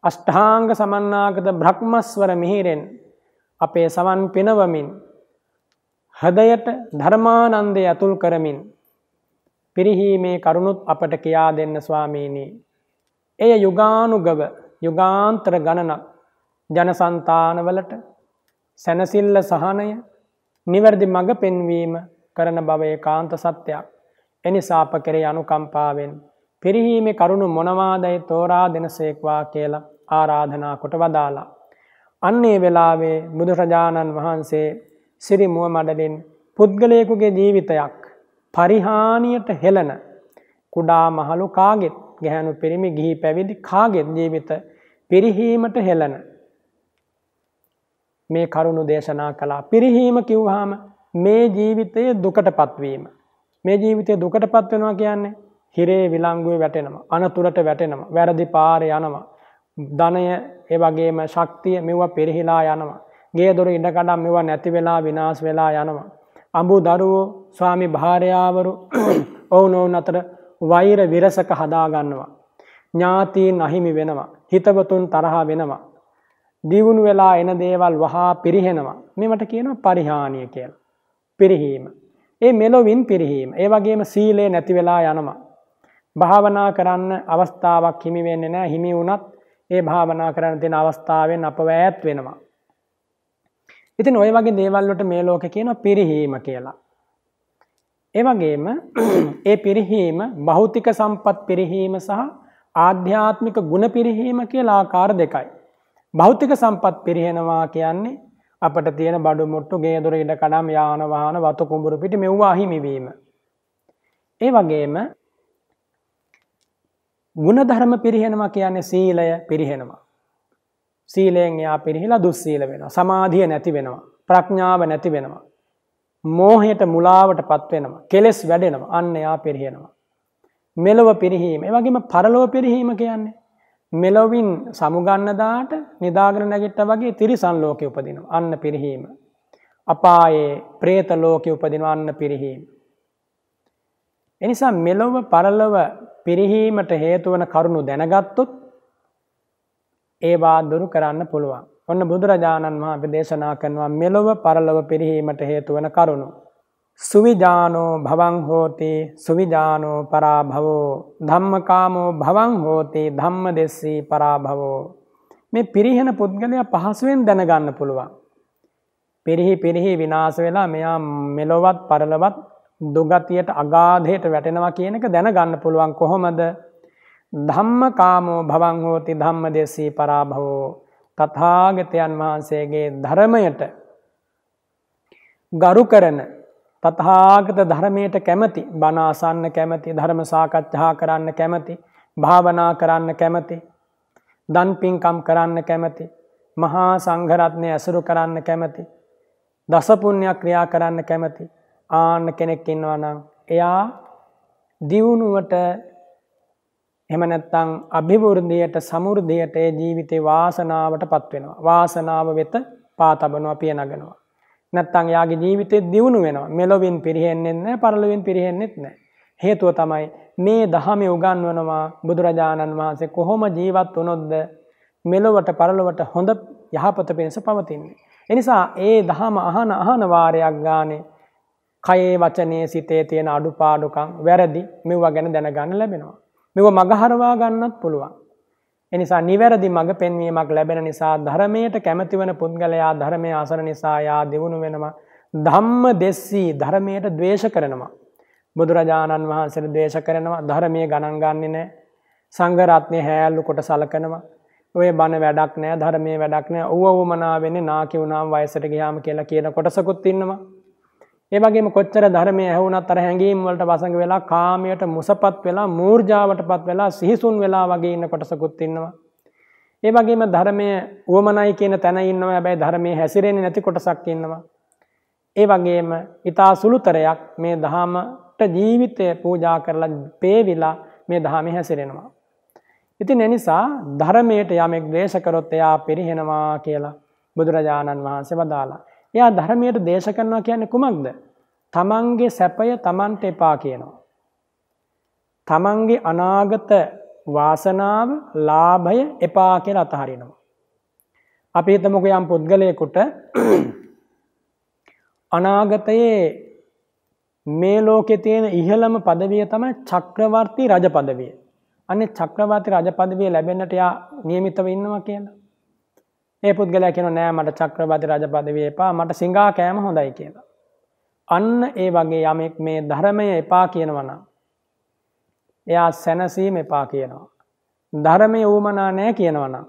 B: අෂ්ටාංග සමන්නාගත බ්‍රහ්මස්වර මිහිරෙන් අපේ සමන් පිනවමින්, හදයට ධර්මානන්දය අතුල් කරමින්, පිරිහීමේ කරුණුත් අපට කියා දෙන්න ස්වාමීනි. එය යුගානුගව යුගාන්තර ගණනක් ජනසන්තානවලට සැනසිල්ල සහනය නිවැරදි මඟ පෙන්වීම කරන බව ඒකාන්ත සත්‍යයක්. එනිසා අප කෙරෙහි අනුකම්පාවෙන් පිරිහීමේ කරුණු මොනවාදයි තෝරා දෙනසේක්වා කියලා ආරාධනා කොට වදාලා. අන්නේ වෙලාවේ බුදුරජාණන් වහන්සේ සිරි මුව මඩලින් පුද්ගලයෙකුගේ ජීවිතයක් පරිහානියට හෙළන කුඩා මහලු කාගෙත් ගැහැණු පිරිමි ගිහි පැවිදි කාගෙත් ජීවිත පිරිහීමට හෙළන මේ කරුණු දේශනා කළා. පිරිහීම කිව්වහම මේ ජීවිතයේ දුකටපත් වීම. මේ ජීවිතයේ දුකටපත් වෙනවා කියන්නේ හිරේ විලංගුවේ වැටෙනවා, අනතුරට වැටෙනවා, වැරදි පාරේ යනවා, ධනය ඒ වගේම ශක්තිය මෙවුවා පිරිහිලා යනවා, ගේ දොර ඉඩකඩම් මෙවුවා නැති වෙලා විනාශ වෙලා යනවා, අඹු දරුවෝ ස්වාමි භාර්යාවරු ඔවුනොවුන් අතර වෛර විරසක හදා ගන්නවා, ඥාතීන් අහිමි වෙනවා, හිතවතුන් තරහ වෙනවා, දියුණු වෙලා එන දේවල් වහා පිරිහෙනවා. මේවට කියනවා පරිහානිය කියලා. පිරිහීම. ඒ මෙලොවින් පිරිහීම. ඒ වගේම සීලය නැති වෙලා යනවා. භාවනා කරන්න අවස්ථාවක් හිමි වෙන්නේ නැහැ. හිමි වුණත් ඒ භාවනා කරන්න තියෙන අවස්ථාවෙන් අපව ඈත් වෙනවා. ඉතින් ওই වගේ දේවල් වලට මේ ලෝකේ කියනවා පිරිහීම කියලා. ඒ වගේම ඒ පිරිහීම භෞතික සම්පත් පිරිහීම සහ ආධ්‍යාත්මික ගුණ පිරිහීම කියලා ආකාර දෙකයි. භෞතික සම්පත් පිරිහෙනවා කියන්නේ අපට තියෙන බඩු මුට්ටු ගේ දොර ඉඩ කඩම් යාන වාහන වතු කුඹුරු පිටි මෙව්වා අහිමි වීම. ඒ වගේම ගුණ ධර්ම පිරිහෙනවා කියන්නේ සීලය පිරිහෙනවා. සීලයෙන් යා පිරිහිලා දුස්සීල වෙනවා. සමාධිය නැති වෙනවා. ප්‍රඥාව නැති වෙනවා. මෝහයට මුලාවටපත් වෙනවා. කෙලෙස් වැඩෙනවා. අන්න යා පිරිහෙනවා. මෙලොව පිරිහීම. ඒ වගේම පරලොව පිරිහීම කියන්නේ මෙලොවින් සමුගන්න දාට නිදාගෙන නැගිට්ටා වගේ තිරිසන් ලෝකෙ උපදිනවා. අන්න පිරිහීම. අපායේ പ്രേත ලෝකෙ උපදිනවා. අන්න පිරිහීම. එනිසා මෙලොව පරලොව පිරිහීමට හේතු වන කරුණු දැනගත්තොත් ඒවා දුරු කරන්න පුළුවන්. ඔන්න බුදුරජාණන් වහන්සේ දේශනා කරනවා මෙලොව පරලොව පිරිහීමට හේතු වන කරුණු. සුවිජානෝ භවං හෝති සුවිජානෝ පරාභවෝ ධම්මකාමෝ භවං හෝති ධම්මදෙස්සී පරාභවෝ. මේ පිරිහෙන පුද්ගලයා පහසුවෙන් දැනගන්න පුළුවන්. පිරිහි විනාශ වෙලා මෙයා මෙලොවත් පරලොවත් දුගතියට අගාධයට වැටෙනවා කියන එක දැනගන්න පුළුවන්. කොහොමද? ධම්මකාමෝ භවං හෝති ධම්මදෙස්සී පරාභවෝ. තථාගතයන් වහන්සේගේ ධර්මයට ගරු කරන තථාගත ධර්මයට කැමති, බණ අසන්න කැමති, ධර්ම සාකච්ඡා කරන්න කැමති, භාවනා කරන්න කැමති, දන් පින්කම් කරන්න කැමති, මහා සංඝ රත්නය ඇසුරු කරන්න කැමති, දස පුණ්‍ය ක්‍රියා කරන්න කැමති ආන්න කෙනෙක් ඉන්නවා නම් එයා දියුණුවට එහෙම නැත්නම් අභිවෘද්ධියට සමෘද්ධියට ඒ ජීවිතේ වාසනාවටපත් වෙනවා. වාසනාව වෙත පාතබනවා, පියනගනවා. නැත්නම් යාගේ ජීවිතේ දියුණු වෙනවා. මෙලොවින් පිරෙහෙන්නේ නැහැ, පරලොවින් පිරෙහෙන්නේත් නැහැ. හේතුව තමයි මේ ධහමේ උගන්වනවා බුදුරජාණන් වහන්සේ කොහොම ජීවත් වුණොත්ද මෙලොවට පරලොවට හොඳ යහපත පිණිස පවතින්නේ. ඒ නිසා ඒ ධහම අහන වාරයක් ගානේ කයේ වචනේ සිතේ තියෙන අඩුපාඩුකම් වැරදි මෙවුවා ගැන දැනගන්න ලැබෙනවා. මෙව මගහරවා ගන්නත් පුළුවන්. ඒ නිසා නිවැරදි මඟ පෙන්වීමක් ලැබෙන නිසා ධර්මයට කැමති වෙන පුද්ගලයා ධර්මයේ අසර නිසා යා දියුණු වෙනවා. ධම්ම දෙස්සී ධර්මයට ද්වේෂ කරනවා. බුදුරජාණන් වහන්සේට ද්වේෂ කරනවා. ධර්මයේ ගණන් ගන්නෙ නැහැ. සංඝ රත්නය හැලු කොට සලකනවා. ඔය බණ වැඩක් නැහැ, ධර්මයේ වැඩක් නැහැ. ඌවමනා වෙන්නේ නාකි වුණාම වයසට ගියාම කියලා කියන කොටසකුත් ඉන්නවා. ඒ වගේම කොච්චර ධර්මයේ ඇහුණත් අර හැඟීම් වලට වසඟ වෙලා කාමයට මුසපත් වෙලා මූර්ජාවටපත් වෙලා සිහිසුන් වෙලා වගේ ඉන්න කොටසකුත් ඉන්නවා. ඒ වගේම ධර්මයේ උවමනයි කියන තැන ඉන්නවා. හැබැයි ධර්මයේ හැසිරෙන්නේ නැති කොටසක් ඉන්නවා. ඒ වගේම ඊතා සුළුතරයක් මේ ධහමට ජීවිතය පූජා කරලා පේවිලා මේ ධහමේ හැසිරෙනවා. ඉතින් ඒ නිසා ධර්මයට යමෙක් ද්වේෂ කරොත් එයා පිරිහෙනවා කියලා බුදුරජාණන් වහන්සේ වදාලා. එයා ධර්මයට දේශ කරනවා කියන්නේ කුමක්ද? තමන්ගේ සැපය තමන්ට එපා කියනවා. තමන්ගේ අනාගත වාසනාව, ලාභය එපා කියලා අතහරිනවා. අපි හිතමුකෝ යම් පුද්ගලයෙකුට අනාගතයේ මේ ලෝකේ තියෙන ඉහළම පදවිය තමයි චක්‍රවර්ති රජ පදවිය. අනේ චක්‍රවර්ති රජ පදවිය ලැබෙන්නට යා නියමිතව ඉන්නවා කියලා. ඒ පුද්ගලයා කියනවා නෑ මට චක්‍රවර්ති රජ පදවිය එපා මට සිඟා කෑම හොඳයි කියලා. අන්න ඒ වගේ යමෙක් මේ ධර්මය එපා කියනවා නම් එයා සැනසීම එපා කියනවා. ධර්මයේ ඌමනා නැහැ කියනවා නම්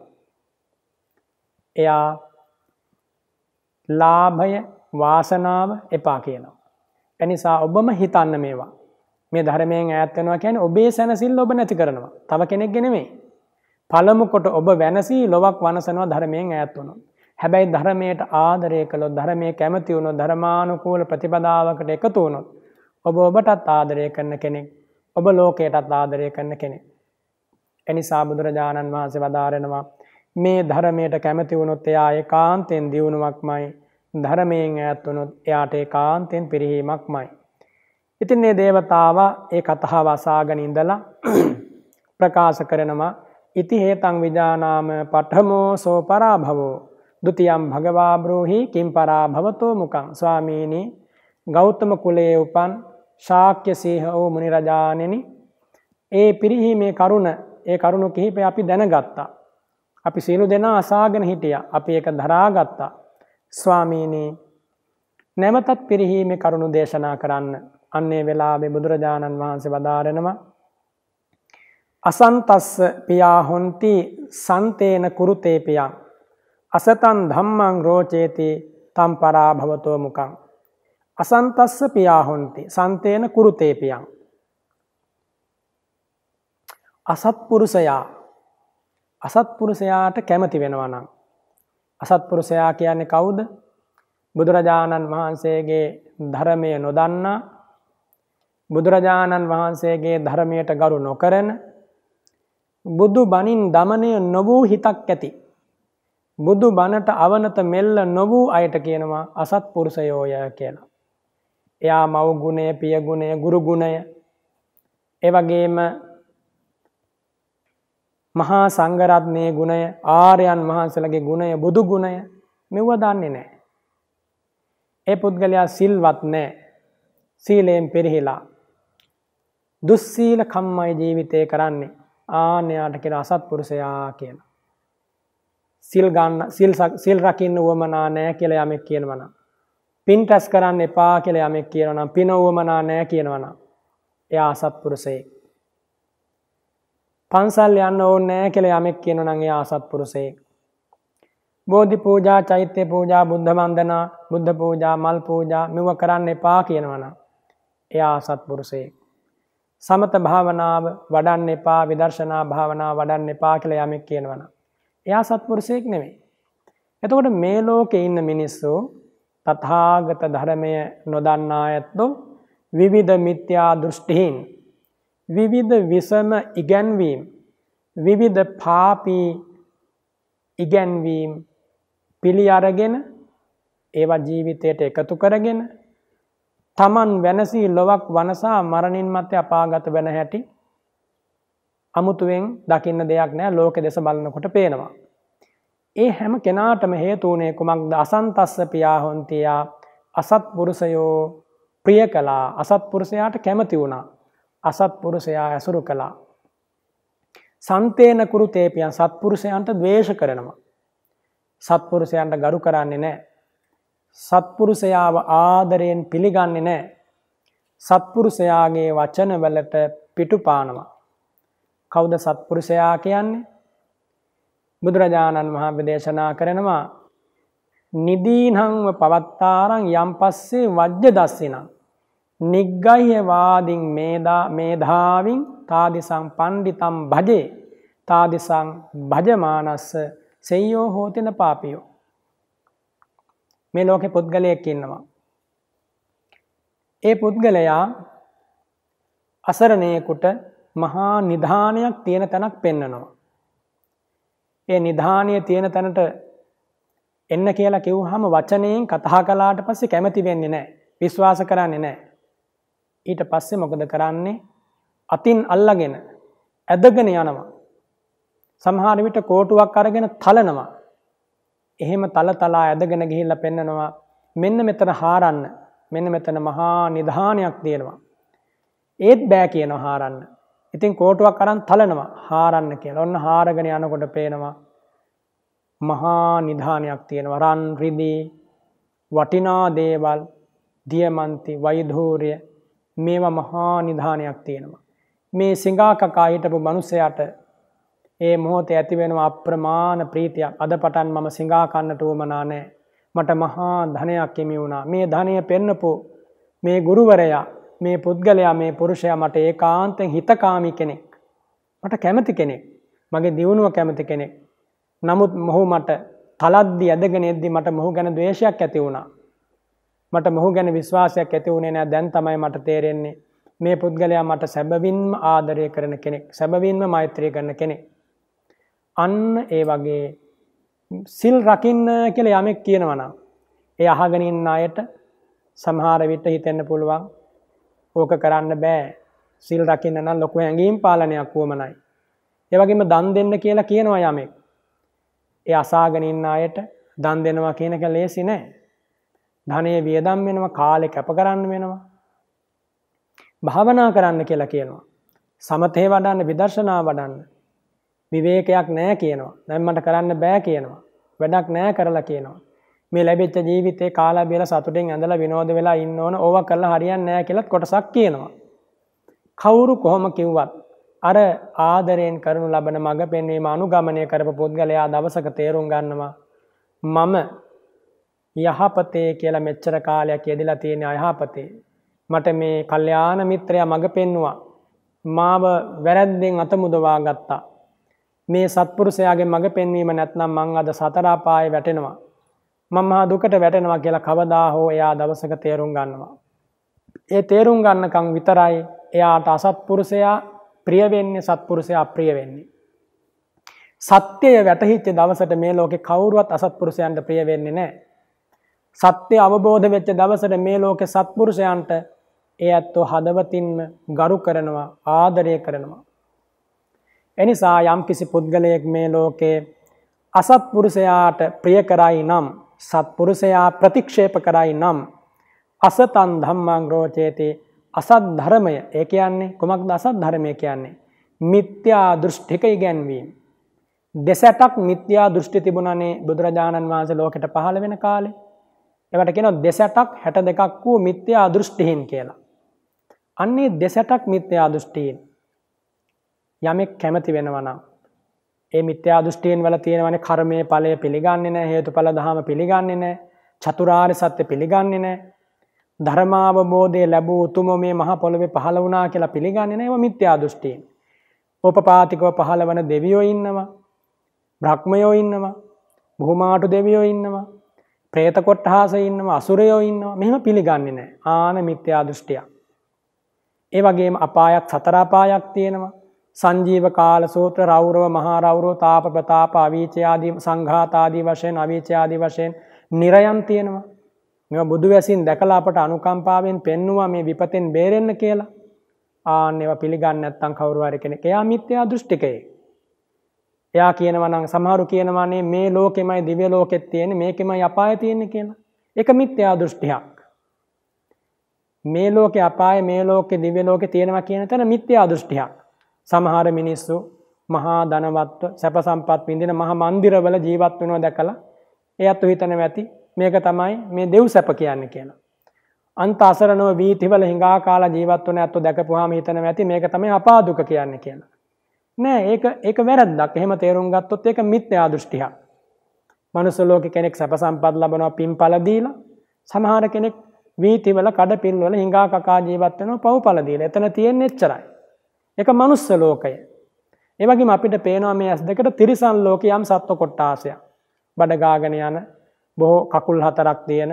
B: එයා ලාභය වාසනාව එපා කියනවා. එනිසා ඔබම හිතන්න මේවා. මේ ධර්මයෙන් ඈත් වෙනවා කියන්නේ ඔබේ සැනසෙල්ල ඔබ නැති කරනවා. තව කෙනෙක්ගේ නෙමෙයි. පළමු කොට ඔබ වෙනසී ලොවක් වනසනවා ධර්මයෙන් ඈත් වුණොත්. හැබැයි ධර්මයට ආදරය කළොත් ධර්මයේ කැමති වුණොත් ධර්මානුකූල ප්‍රතිපදාවකට එකතු වුණොත් ඔබ ඔබටත් ආදරය කරන කෙනෙක්. ඔබ ලෝකයටත් ආදරය කරන කෙනෙක්. එනිසා බුදුරජාණන් වහන්සේ වදාරනවා මේ ධර්මයට කැමති වුණොත් එයා ඒකාන්තයෙන් දියුණුවක්මයි. ධර්මයෙන් ඈත් වුණොත් එයාට ඒකාන්තයෙන් පිරිහීමක්මයි. ඉතින් මේ දේවතාවා ඒ කතාව අසාගෙන ඉඳලා ප්‍රකාශ කරනවා ඉති හේතං විජානාම පඨමෝ සෝ පරාභවෝ ဒ ුතියං භගවා බ්‍රෝහි කිම් පරාභවතෝ මුකං. ස්වාමීනි ගෞතම කුලයේ උපන් ශාක්‍ය සීහ වූ මුනි රජාණෙනි ඒ පිරිහීමේ කරුණ කිහිපය අපි දැනගත්තා. අපි සියලු දෙනා අසාගෙන හිටියා. අපි ඒක දරාගත්තා. ස්වාමීනි නැවතත් පිරිහීමේ කරුණු දේශනා කරන්න. අන්නේ වෙලාවේ බුදුරජාණන් වහන්සේ වදාරනවා අසන්තස්ස පියා හොන්ති සන්තේන කුරුතේ පියං අසතං ධම්මං රෝචේති තම් පරාභවතෝ මුකං. අසන්තස්ස පියා හොන්ති සන්තේන කුරුතේ පියං. අසත්පුරුෂයාට කැමති වෙනවා නම් අසත්පුරුෂයා කියන්නේ කවුද? බුදුරජාණන් වහන්සේගේ ධර්මය නොදන්නා, බුදුරජාණන් වහන්සේගේ ධර්මයට ගරු නොකරන, බුදු බණින් දමනය නොවූ හිතක් ඇති, බුදු බණට අවනත මෙල්ල නොවූ අයට කියනවා අසත්පුරුෂයෝය කියලා. එයා මව් ගුණය, පිය ගුණය, ගුරු ගුණය, ඒ වගේම මහා සංඝරත්නයේ ගුණය, ආර්යයන් වහන්සේලාගේ ගුණය, බුදු ගුණය මෙව දන්නේ නැහැ. ඒ පුද්ගලයා සිල්වත් නැහැ. සීලයෙන් පිරිහිලා දුස්සීල කම්මයි ජීවිතය කරන්නේ. ආන්‍යයට කියන අසත්පුරුෂයා කියලා. සිල් රකින්න උවමනා නැහැ කියලා යමෙක් කියනවා නම්, පින් රැස් කරන්න එපා කියලා යමෙක් කියනවා නම්, පින උවමනා නැහැ කියනවා නම් එයා අසත්පුරුෂයෙක්. පන්සල් යන්න ඕනේ නැහැ කියලා යමෙක් කියනවා නම් එයා අසත්පුරුෂයෙක්. බෝධි පූජා, චෛත්‍ය පූජා, බුද්ධ වන්දනා, බුද්ධ පූජා, මල් පූජා මෙව කරන්න එපා කියනවා නම් එයා අසත්පුරුෂයෙක්. සමත භාවනාව වඩන්න එපා, විදර්ශනා භාවනාව වඩන්න එපා කියලා යමෙක් කියනවා නම් එයා සත්පුරුෂයෙක් නෙමෙයි. එතකොට මේ ලෝකේ ඉන්න මිනිස්සු තථාගත ධර්මය නොදන්නා ඇත්තෝ විවිධ මිත්‍යා දෘෂ්ටීන්, විවිධ විසම ඉගැන්වීම්, විවිධ පාපී ඉගැන්වීම් පිළි අරගෙන ඒවා ජීවිතයට එකතු කරගෙන තමන් වෙනසී ලොවක් වනසා මරණින් මත්තේ අපාගත වෙන හැටි අමුතුවෙන් දකින්න දෙයක් නෑ. ලෝකෙ දෙස බලනකොට පේනවා. ඒ හැම කෙනාටම හේතු වුණේ කුමක්ද? අසන්තස්ස පියා හොන්තියා, අසත්පුරුෂයෝ ප්‍රිය කළා, අසත්පුරුෂයාට කැමති වුණා, අසත්පුරුෂයා ඇසුරු කළා. සන්තේන කුරුතේ පියං, සත්පුරුෂයන්ට ද්වේෂ කරනවා, සත්පුරුෂයන්ට ගරු කරන්නේ නැහැ, සත්පුරුෂයාව ආදරයෙන් පිළිගන්නේ නැහැ, සත්පුරුෂයාගේ වචන වලට පිටුපානවා. කවුද සත්පුරුෂයා කියන්නේ? බුදුරජාණන් වහන්සේ දේශනා කරනවා නිදීනංව පවත්තාරං යම් පස්සේ වජ්‍ය දස්සිනං නිග්ගහ්‍ය වාදින් මේධාවින් තාදිසං පණ්ඩිතම් භජේ තාදිසං භජමානස්ස සෙය්‍යෝ හෝතින පාපියෝ. මේ ලෝකේ පුද්ගලයෙක් ඉන්නවා. ඒ පුද්ගලයා අසරණයෙකුට මහා නිධානයක් තියෙන තැනක් පෙන්නනවා. ඒ නිධානය තියෙන තැනට එන්න කියලා කිව්වහම වචනයෙන් කතා කළාට පස්සේ කැමති වෙන්නේ නැහැ, විශ්වාස කරන්නේ නැහැ. ඊට පස්සේ මොකද කරන්නේ? අතින් අල්ලගෙන ඇදගෙන යනවා. සමහර විට කෝටුවක් අරගෙන තලනවා. එහෙම තලතලා ඇදගෙන ගිහිල්ලා පෙන්නනවා මෙන්න මෙතන හාරන්න, මෙන්න මෙතන මහා නිධානයක් තියෙනවා. ඒත් බෑ කියනවා හාරන්න. ඉතින් කෝටුවක් අරන් තලනවා හාරන්න කියලා. ඔන්න හාරගෙන යනකොට පේනවා මහා නිධානයක් තියෙනවා. රන් රිදී වටිනා දේවල් දියමන්ති වෛධූර්ය මේවා මහා නිධානයක් තියෙනවා. මේ සිඟා කකා හිටපු මිනිසයාට ඒ මොහොතේ ඇති වෙනවා අප්‍රමාණ ප්‍රීතියක්. අද පටන් මම සිඟා කන්නට උවමනා නැහැ. මට මහා ධනයක් හිමි වුණා. මේ ධනය පෙන්නපු මේ ගුරුවරයා, මේ පුද්ගලයා, මේ පුරුෂයා මට ඒකාන්තයෙන් හිතකාමී කෙනෙක්. මට කැමති කෙනෙක්. මගේ දියුණුව කැමති කෙනෙක්. නමුත් මොහු මට තලද්දි ඇදගෙන එද්දි මට මොහු ගැන ද්වේෂයක් ඇති වුණා. මට මොහු ගැන විශ්වාසයක් ඇති වුණේ නැහැ. දැන් තමයි මට තේරෙන්නේ මේ පුද්ගලයා මට සැබවින්ම ආදරය කරන කෙනෙක්. සැබවින්ම මෛත්‍රී කරන කෙනෙක්. අන්න ඒ වගේ සිල් රකින්න කියලා යමෙක් කියනවා නම් ඒ අහගෙන ඉන්න අයට සමහර විට හිතෙන්න පුළුවන් ඕක කරන්න බෑ. සිල් රකින්න නම් ලොකු හැඟීම් පාලනයක් වුවමනයි. ඒ වගේම දන් දෙන්න කියලා කියනවා යමෙක්. ඒ අසාගෙන ඉන්න අයට දන් දෙනවා කියන එක ලේසි නෑ. ධනෙ වියදම් වෙනවා, කාලේ කැප කරන්න වෙනවා. භාවනා කරන්න කියලා කියනවා. සමතේ වඩන්න, විදර්ශනා වඩන්න. විවේකයක් නෑ කියනවා. දැන් මට කරන්න බෑ කියනවා. වැඩක් නෑ කරලා කියනවා. මේ ලැබිච්ච ජීවිතේ කාලා බියලා සතුටින් ඇඳලා විනෝද වෙලා ඉන්න ඕන. ඕවා කරලා හරියන්නේ නෑ කියලාත් කොටසක් කියනවා. කවුරු කොහොම කිව්වත් අර ආදරයෙන් කරනු ලබන මඟ පෙන්වීම අනුගමනය කරපු පුද්ගලයා දවසක තේරුම් ගන්නවා මම යහපතේ කියලා මෙච්චර කාලයක් යෙදලා තියෙන අයහපතේ. මට මේ කල්යාණ මිත්‍රයා මඟ පෙන්නුවා. මාව වැරද්දෙන් අත මුදවා ගත්තා. මේ සත්පුරුෂයාගේ මඟ පෙන්වීම නැත්නම් මං අද සතර අපායේ වැටෙනවා. මම මහා දුකට වැටෙනවා කියලා කවදා හෝ එයා දවසක තේරුම් ගන්නවා. ඒ තේරුම් ගන්නකම් විතරයි එයාට අසත්පුරුෂයා ප්‍රිය වෙන්නේ, සත්පුරුෂයා අප්‍රිය වෙන්නේ. සත්‍යය වැටහිච්ච දවසට මේ ලෝකේ කවුරුවත් අසත්පුරුෂයන්ට ප්‍රිය වෙන්නේ නැහැ. සත්‍ය අවබෝධ වෙච්ච දවසට මේ ලෝකේ සත්පුරුෂයන්ට ඒ ඇත්තෝ හදවතින්ම ගරු කරනවා, ආදරය කරනවා. එනිසා යම් කිසි පුද්ගලයෙක් මේ ලෝකේ අසත්පුරුෂයාට ප්‍රිය කරයි නම්, සත්පුරුෂයා ප්‍රතික්ෂේප කරයි නම් අසතං ධම්මං රෝචේති. අසත් ධර්මය ඒ කියන්නේ කොමක්ද? අසත් ධර්මය කියන්නේ මිත්‍යා දෘෂ්ටික ඉගැන්වීම. දෙසටක් මිත්‍යා දෘෂ්ටි තිබුණානේ බුදුරජාණන් වහන්සේ ලෝකෙට පහළ වෙන කාලේ. ඒවට කියනවා දෙසටක් 62ක් වූ මිත්‍යා දෘෂ්ටිහින් කියලා. අන්නේ දෙසටක් මිත්‍යා දෘෂ්ටිහින් යමෙක් කැමති වෙනවා නම් ඒ මිත්‍යා දෘෂ්ටියෙන් වල තියෙනවනේ කර්මයේ ඵලය පිළිගන්නේ නැහැ, හේතුඵල ධහම පිළිගන්නේ නැහැ, චතුරාර්ය සත්‍ය පිළිගන්නේ නැහැ, ධර්මාවබෝධය ලැබූ උතුම මේ මහ පොළොවේ පහළ වුණා කියලා පිළිගන්නේ නැහැ. ඒවා මිත්‍යා දෘෂ්ටියෙන්. ඕපපාතිකව පහළ වන දෙවියෝ ඉන්නවා, බ්‍රහ්මයෝ ඉන්නවා, භූමාටු දෙවියෝ ඉන්නවා, പ്രേත කොට්ටහස ඉන්නවා, අසුරයෝ ඉන්නවා. මෙහෙම පිළිගන්නේ නැහැ. ආන මිත්‍යා දෘෂ්ටිය. ඒ වගේම අපායක්, සතර අපායක් තියෙනවා. සංජීව කාල සූත්‍ර, රෞරව, මහා රෞරව, තාප ප්‍රතාප, අවීචය ආදී, සංඝාත ආදී වශයෙන්, අවීචය ආදී වශයෙන් නිරයන් තියෙනවා. මේවා බුදු වැසින් දැකලා අපට අනුකම්පාවෙන් පෙන්නවා මේ විපතෙන් බේරෙන්න කියලා. ආන්න ඒවා පිළිගන්නේ නැත්නම් කවුරු හරි කෙනෙක් එයා මිත්‍යා දෘෂ්ටිකයෙක්. එයා කියනවා නම් සමහරු කියනවානේ මේ ලෝකෙමයි දිව්‍ය ලෝකෙත් තියෙන්නේ, මේකෙමයි අපාය තියෙන්නේ කියලා. ඒක මිත්‍යා දෘෂ්ටියක්. මේ ලෝකේ අපාය, මේ ලෝකේ දිව්‍ය ලෝකේ තියෙනවා කියන තැන මිත්‍යා දෘෂ්ටියක්. සමහර මිනිස්සු මහා ධනවත්ව සැප සම්පත් විඳින මහා මන්දිරවල ජීවත් වෙනවා දැකලා එයත් හිතනවා ඇති මේක තමයි මේ දෙව් සැප කියන්නේ කියලා. අන්ත අසරණව වීථිවල හිඟා කාලා ජීවත් වුණ ඇත්තෝ දැකපුවාම හිතනවා ඇති මේක තමයි අපා දුක කියන්නේ කියලා. නෑ, ඒක වැරද්දක්. එහෙම තේරුම් ගත්තොත් ඒක මිත්‍යා දෘෂ්ටියක්. මනුස්ස ලෝකේ කෙනෙක් සැප සම්පත් ලබනවා පින්පල දීලා. සමහර කෙනෙක් වීථිවල කඩපින්වල හිඟා කකා ජීවත් වෙනවා පව්පල දීලා. එතන තියෙන්නේ එච්චරයි. ඒක මනුස්ස ලෝකය. ඒ වගේම අපිට පේනවා මේ ඇස් දෙකට තිරිසන් ලෝකේ යම් සත්ව කොටාසයක්. බඩ ගාගෙන යන, බොහෝ කකුල් හතරක් තියෙන,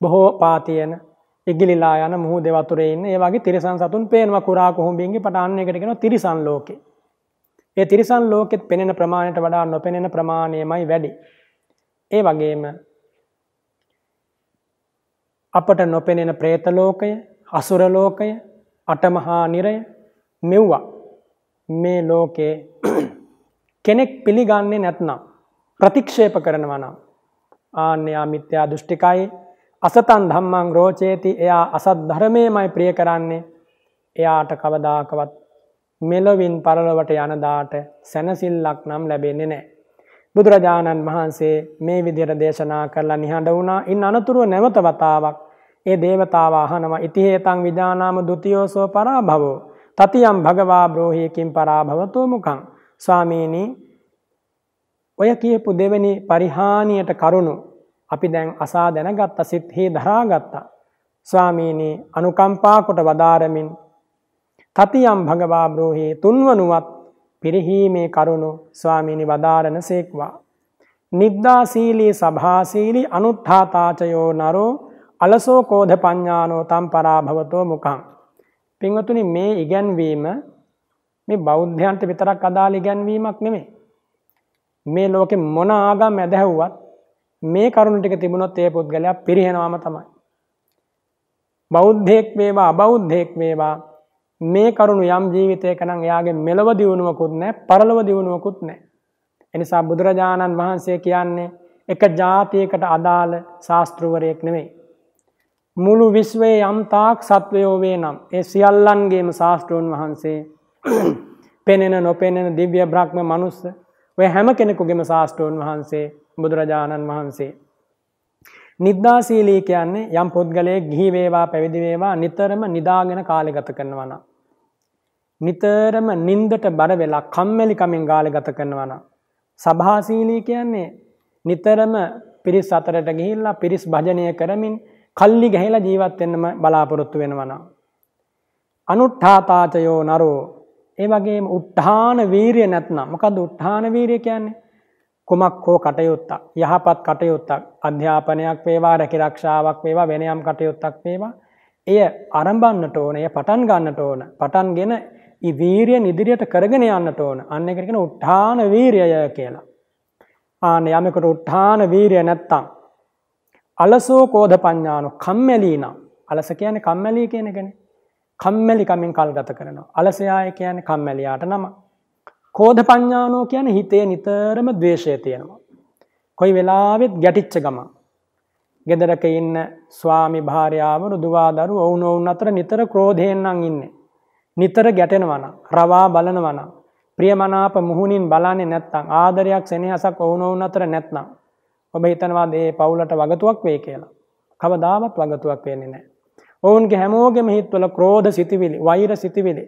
B: බොහෝ පා තියෙන, ඉගිලිලා යන මුහුදේ වතුරේ ඉන්න ඒ වගේ තිරිසන් සතුන් පේනවා කුරා කුහුඹින්ගේ පටාන්න එකට කියනවා තිරිසන් ලෝකේ. ඒ තිරිසන් ලෝකෙත් පෙනෙන ප්‍රමාණයට වඩා නොපෙනෙන ප්‍රමාණයමයි වැඩි. ඒ වගේම අපට නොපෙනෙන പ്രേත ලෝකය, අසුර ලෝකය, අටමහා නිරය මෙව්වා මේ ලෝකේ කෙනෙක් පිළිගන්නේ නැත්නම්, ප්‍රතික්ෂේප කරනවා නම් ආන්‍ය මිත්‍යා දෘෂ්ටිකයි. අසතන් ධම්මං රෝචේති එයා අසත් ධර්මයමයි ප්‍රිය කරන්නේ. එයාට කවදාකවත් මෙලොවින් පරලොවට යන දාට සැනසෙල්ලක් නම් ලැබෙන්නේ නැහැ. බුදුරජාණන් වහන්සේ මේ විදිහට දේශනා කරලා නිහඬ වුණා. ඉන් අනතුරුව නැවත වතාවක් ඒ දේවතාවා අහනවා ඉතිහේතං විජානාම ဒ ුතියෝසෝ පරාභවෝ තතියම් භගවා බ්‍රෝහි කිම් පරාභවතෝ මුඛං. ස්වාමීනි ඔය කියපු දෙවෙනි පරිහානියට කරුණු අපි දැන් අසා දැනගත්ත සිත්හි දරාගත්තා. ස්වාමීනි අනුකම්පා කොට වදාරමින් තතියම් භගවා බ්‍රෝහි තුන්වනුවත් පිරිහීමේ කරුණු ස්වාමීනි වදාරන සේක්වා. නිද්දාසීලී සභාසීලී අනුත්ථාතාචයෝ නරෝ අලසෝ කෝධ පඤ්ඤානෝ තම් පරාභවතෝ මුඛං. පින්වතුනි මේ ඉගැන්වීම මේ බෞද්ධයන්ට විතරක් අදාළ ඉගැන්වීමක් නෙමෙයි. මේ ලෝකෙ මොන ආගම් ඇදහුවත් මේ කරුණු ටික තිබුණොත් ඒ පුද්ගලයා පිරිහෙනවම තමයි. බෞද්ධයෙක් වේවා අබෞද්ධයෙක් වේවා මේ කරුණු යම් ජීවිතයක නම් එයාගේ මෙලව දියුණුවකුත් නැහැ පරලොව දියුණුවකුත් නැහැ. එනිසා බුදුරජාණන් වහන්සේ කියන්නේ එක ජාතියකට අදාළ ශාස්ත්‍රවරයෙක් නෙමෙයි. මුළු විශ්වයේ යම් තාක් සත්වයෝ වේ නම් ඒ සියල්ලන්ගේම ශාස්ත්‍රෝන් වහන්සේ පෙනෙන නොපෙනෙන දිව්‍ය බ්‍රහ්ම මනුස්ස ඔය හැම කෙනෙකුගේම ශාස්ත්‍රෝන් වහන්සේ බුදුරජාණන් වහන්සේ. නිද්දාසීලී කියන්නේ යම් පුද්ගලයෙක් ගිහි වේවා පැවිදි වේවා නිතරම නිදාගෙන කාලය ගත කරනවා නම් නිතරම නින්දට බර වෙලා කම්මැලි කමින් කාලය ගත කරනවා නම් සභාසීලී කියන්නේ නිතරම පිරිස් අතරට ගිහිල්ලා පිරිස් භජනය කරමින් කල්ලි ගහලා ජීවත් වෙන්නම බලාපොරොත්තු වෙනවා නම් අනුත්ථාතාචයෝ නරෝ ඒ වගේම උත්හාන වීරිය නැත්නම් මොකද්ද උත්හාන වීරිය කියන්නේ? කුමක් හෝ කටයුත්තක් යහපත් කටයුත්තක් අධ්‍යාපනයක් වේවා රැකිරක්ෂාවක් වේවා වෙන යම් කටයුත්තක් වේවා එය ආරම්භන්නට ඕන එය පටන් ගන්නට ඕන පටන්ගෙන ඊ වීරිය ඉදිරියට කරගෙන යන්නට ඕන අන්න ඒකට කියන උත්හාන වීරිය කියලා. ආන යමෙකුට උත්හාන වීරිය නැත්තම් අලසෝ කෝධ පඤ්ඤානෝ කම්මැලි නම් අලස කියන්නේ කම්මැලි කියන එකනේ. කම්මැලි කමින් කල් ගත කරනවා. අලසයාය කියන්නේ කම්මැලියාට නම. කෝධ පඤ්ඤානෝ කියන්නේ හිතේ නිතරම ද්වේෂය තියෙනවා. කොයි වෙලාවෙත් ගැටිච්ච ගම. ගෙදරක ඉන්න ස්වාමි භාර්යාවරු දුව දරුවෝ වුණ අතර නිතර ක්‍රෝධයෙන් නම් ඉන්නේ. නිතර ගැටෙනවා නම් රවා බලනවා නම් ප්‍රියමනාප මුහුණින් බලන්නේ නැත්නම් ආදරයක් සෙනෙහසක් වුණ අතර නැත්නම් ඔබ හිතනවා මේ පවුලට වගතුවක් වෙයි කියලා. කවදාවත් වගතුවක් වෙන්නේ නැහැ. ඔවුන්ගේ හැමෝගෙම හිතවල ක්‍රෝධ සිතිවිලි, වෛර සිතිවිලි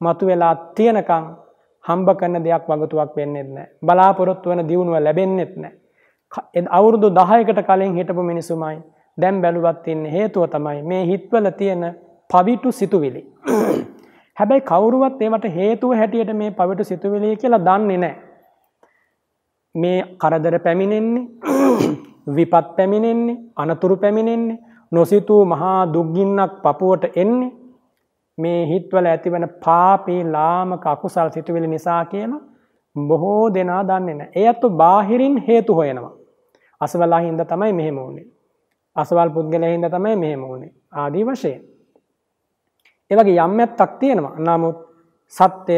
B: මතුවලා තියෙනකන් හම්බ කරන දෙයක් වගතුවක් වෙන්නේ නැහැ. බලාපොරොත්තු වෙන දියුණුව ලැබෙන්නේ නැහැ. අවුරුදු 10කට කලින් හිටපු මිනිසුමයි දැන් බැලුවත් ඉන්නේ හේතුව තමයි මේ හිතවල තියෙන පවිතු සිතුවිලි. හැබැයි කවුරුවත් ඒවට හේතුව හැටියට මේ පවිතු සිතුවිලි කියලා දන්නේ නැහැ. මේ කරදර පැමිණෙන්නේ විපත් පැමිණෙන්නේ අනතුරු පැමිණෙන්නේ නොසිතූ මහා දුක්ගින්නක් පපුවට එන්නේ මේ හිතවල ඇතිවන පාපී ලාමක අකුසල් සිතුවිලි නිසා කියලා බොහෝ දෙනා දන්නේ නැහැ. ඒ අතෝ බාහිරින් හේතු හොයනවා. අසවලා හින්දා තමයි මෙහෙම වුනේ. අසවල් පුද්ගලයා හින්දා තමයි මෙහෙම වුනේ. ආදී වශයෙන්. ඒ වගේ යම් ඇත්තක් තියෙනවා. නමුත් සත්‍ය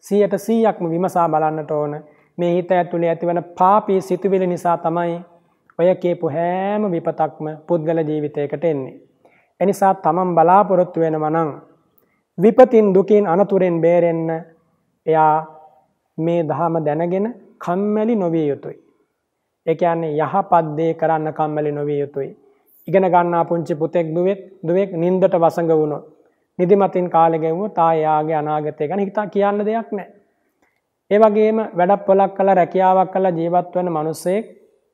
B: 100%ක්ම විමසා බලන්නට ඕන. මේ හිත ඇතුලේ ඇතිවන පාපී සිතුවිලි නිසා තමයි ඔය කියපු හැම විපතක්ම පුද්ගල ජීවිතයකට එන්නේ. එනිසා තමන් බලාපොරොත්තු වෙනවා නම් විපතින් දුකින් අනතුරෙන් බේරෙන්න එයා මේ ධහම දැනගෙන කම්මැලි නොවිය යුතුයි. ඒ කියන්නේ යහපත් දේ කරන්න කම්මැලි නොවිය යුතුයි. ඉගෙන ගන්නා පුංචි පුතෙක් දුවෙක් නින්දට වසඟ වුණොත් නිදිමතින් කාලේ ගෙවුවොත් ආයාගේ අනාගතය ගැන හිතා කියන්න දෙයක් නැහැ. ඒ වගේම වැඩක් පොලක් කළා රැකියාවක් කළා ජීවත් වෙන මිනිස්සෙක්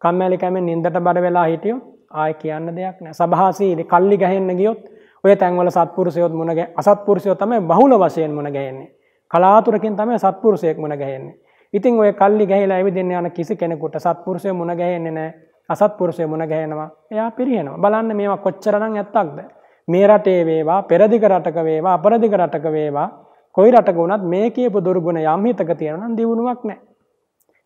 B: කම්මැලි කැමෙන් නින්දට බර වෙලා හිටියොත් ආයෙ කියන්න දෙයක් නැහැ. සබහාසීලි කල්ලි ගහෙන්න ගියොත් ඔය තැන්වල සත්පුරුෂයොත් අසත්පුරුෂයෝ තමයි බහුල වශයෙන් මුණ ගැහෙන්නේ. කලාතුරකින් තමයි සත්පුරුෂයෙක් මුණ ගැහෙන්නේ. ඉතින් ඔය කල්ලි ගහලා ඇවිදින්න යන කිසි කෙනෙකුට සත්පුරුෂය මුණ ගැහෙන්නේ නැහැ. අසත්පුරුෂය මුණ ගැහෙනවා. එයා පිරිහෙනවා. බලන්න මේවා කොච්චරනම් ඇත්තක්ද? මේ රටේ වේවා, පෙරදිග රටක වේවා, අපරදිග රටක වේවා, කොයි රටක වුණත් මේ කියපු දුර්ගුණ යම් හිතක තියෙනවා නම් දියුණුවක් නැහැ.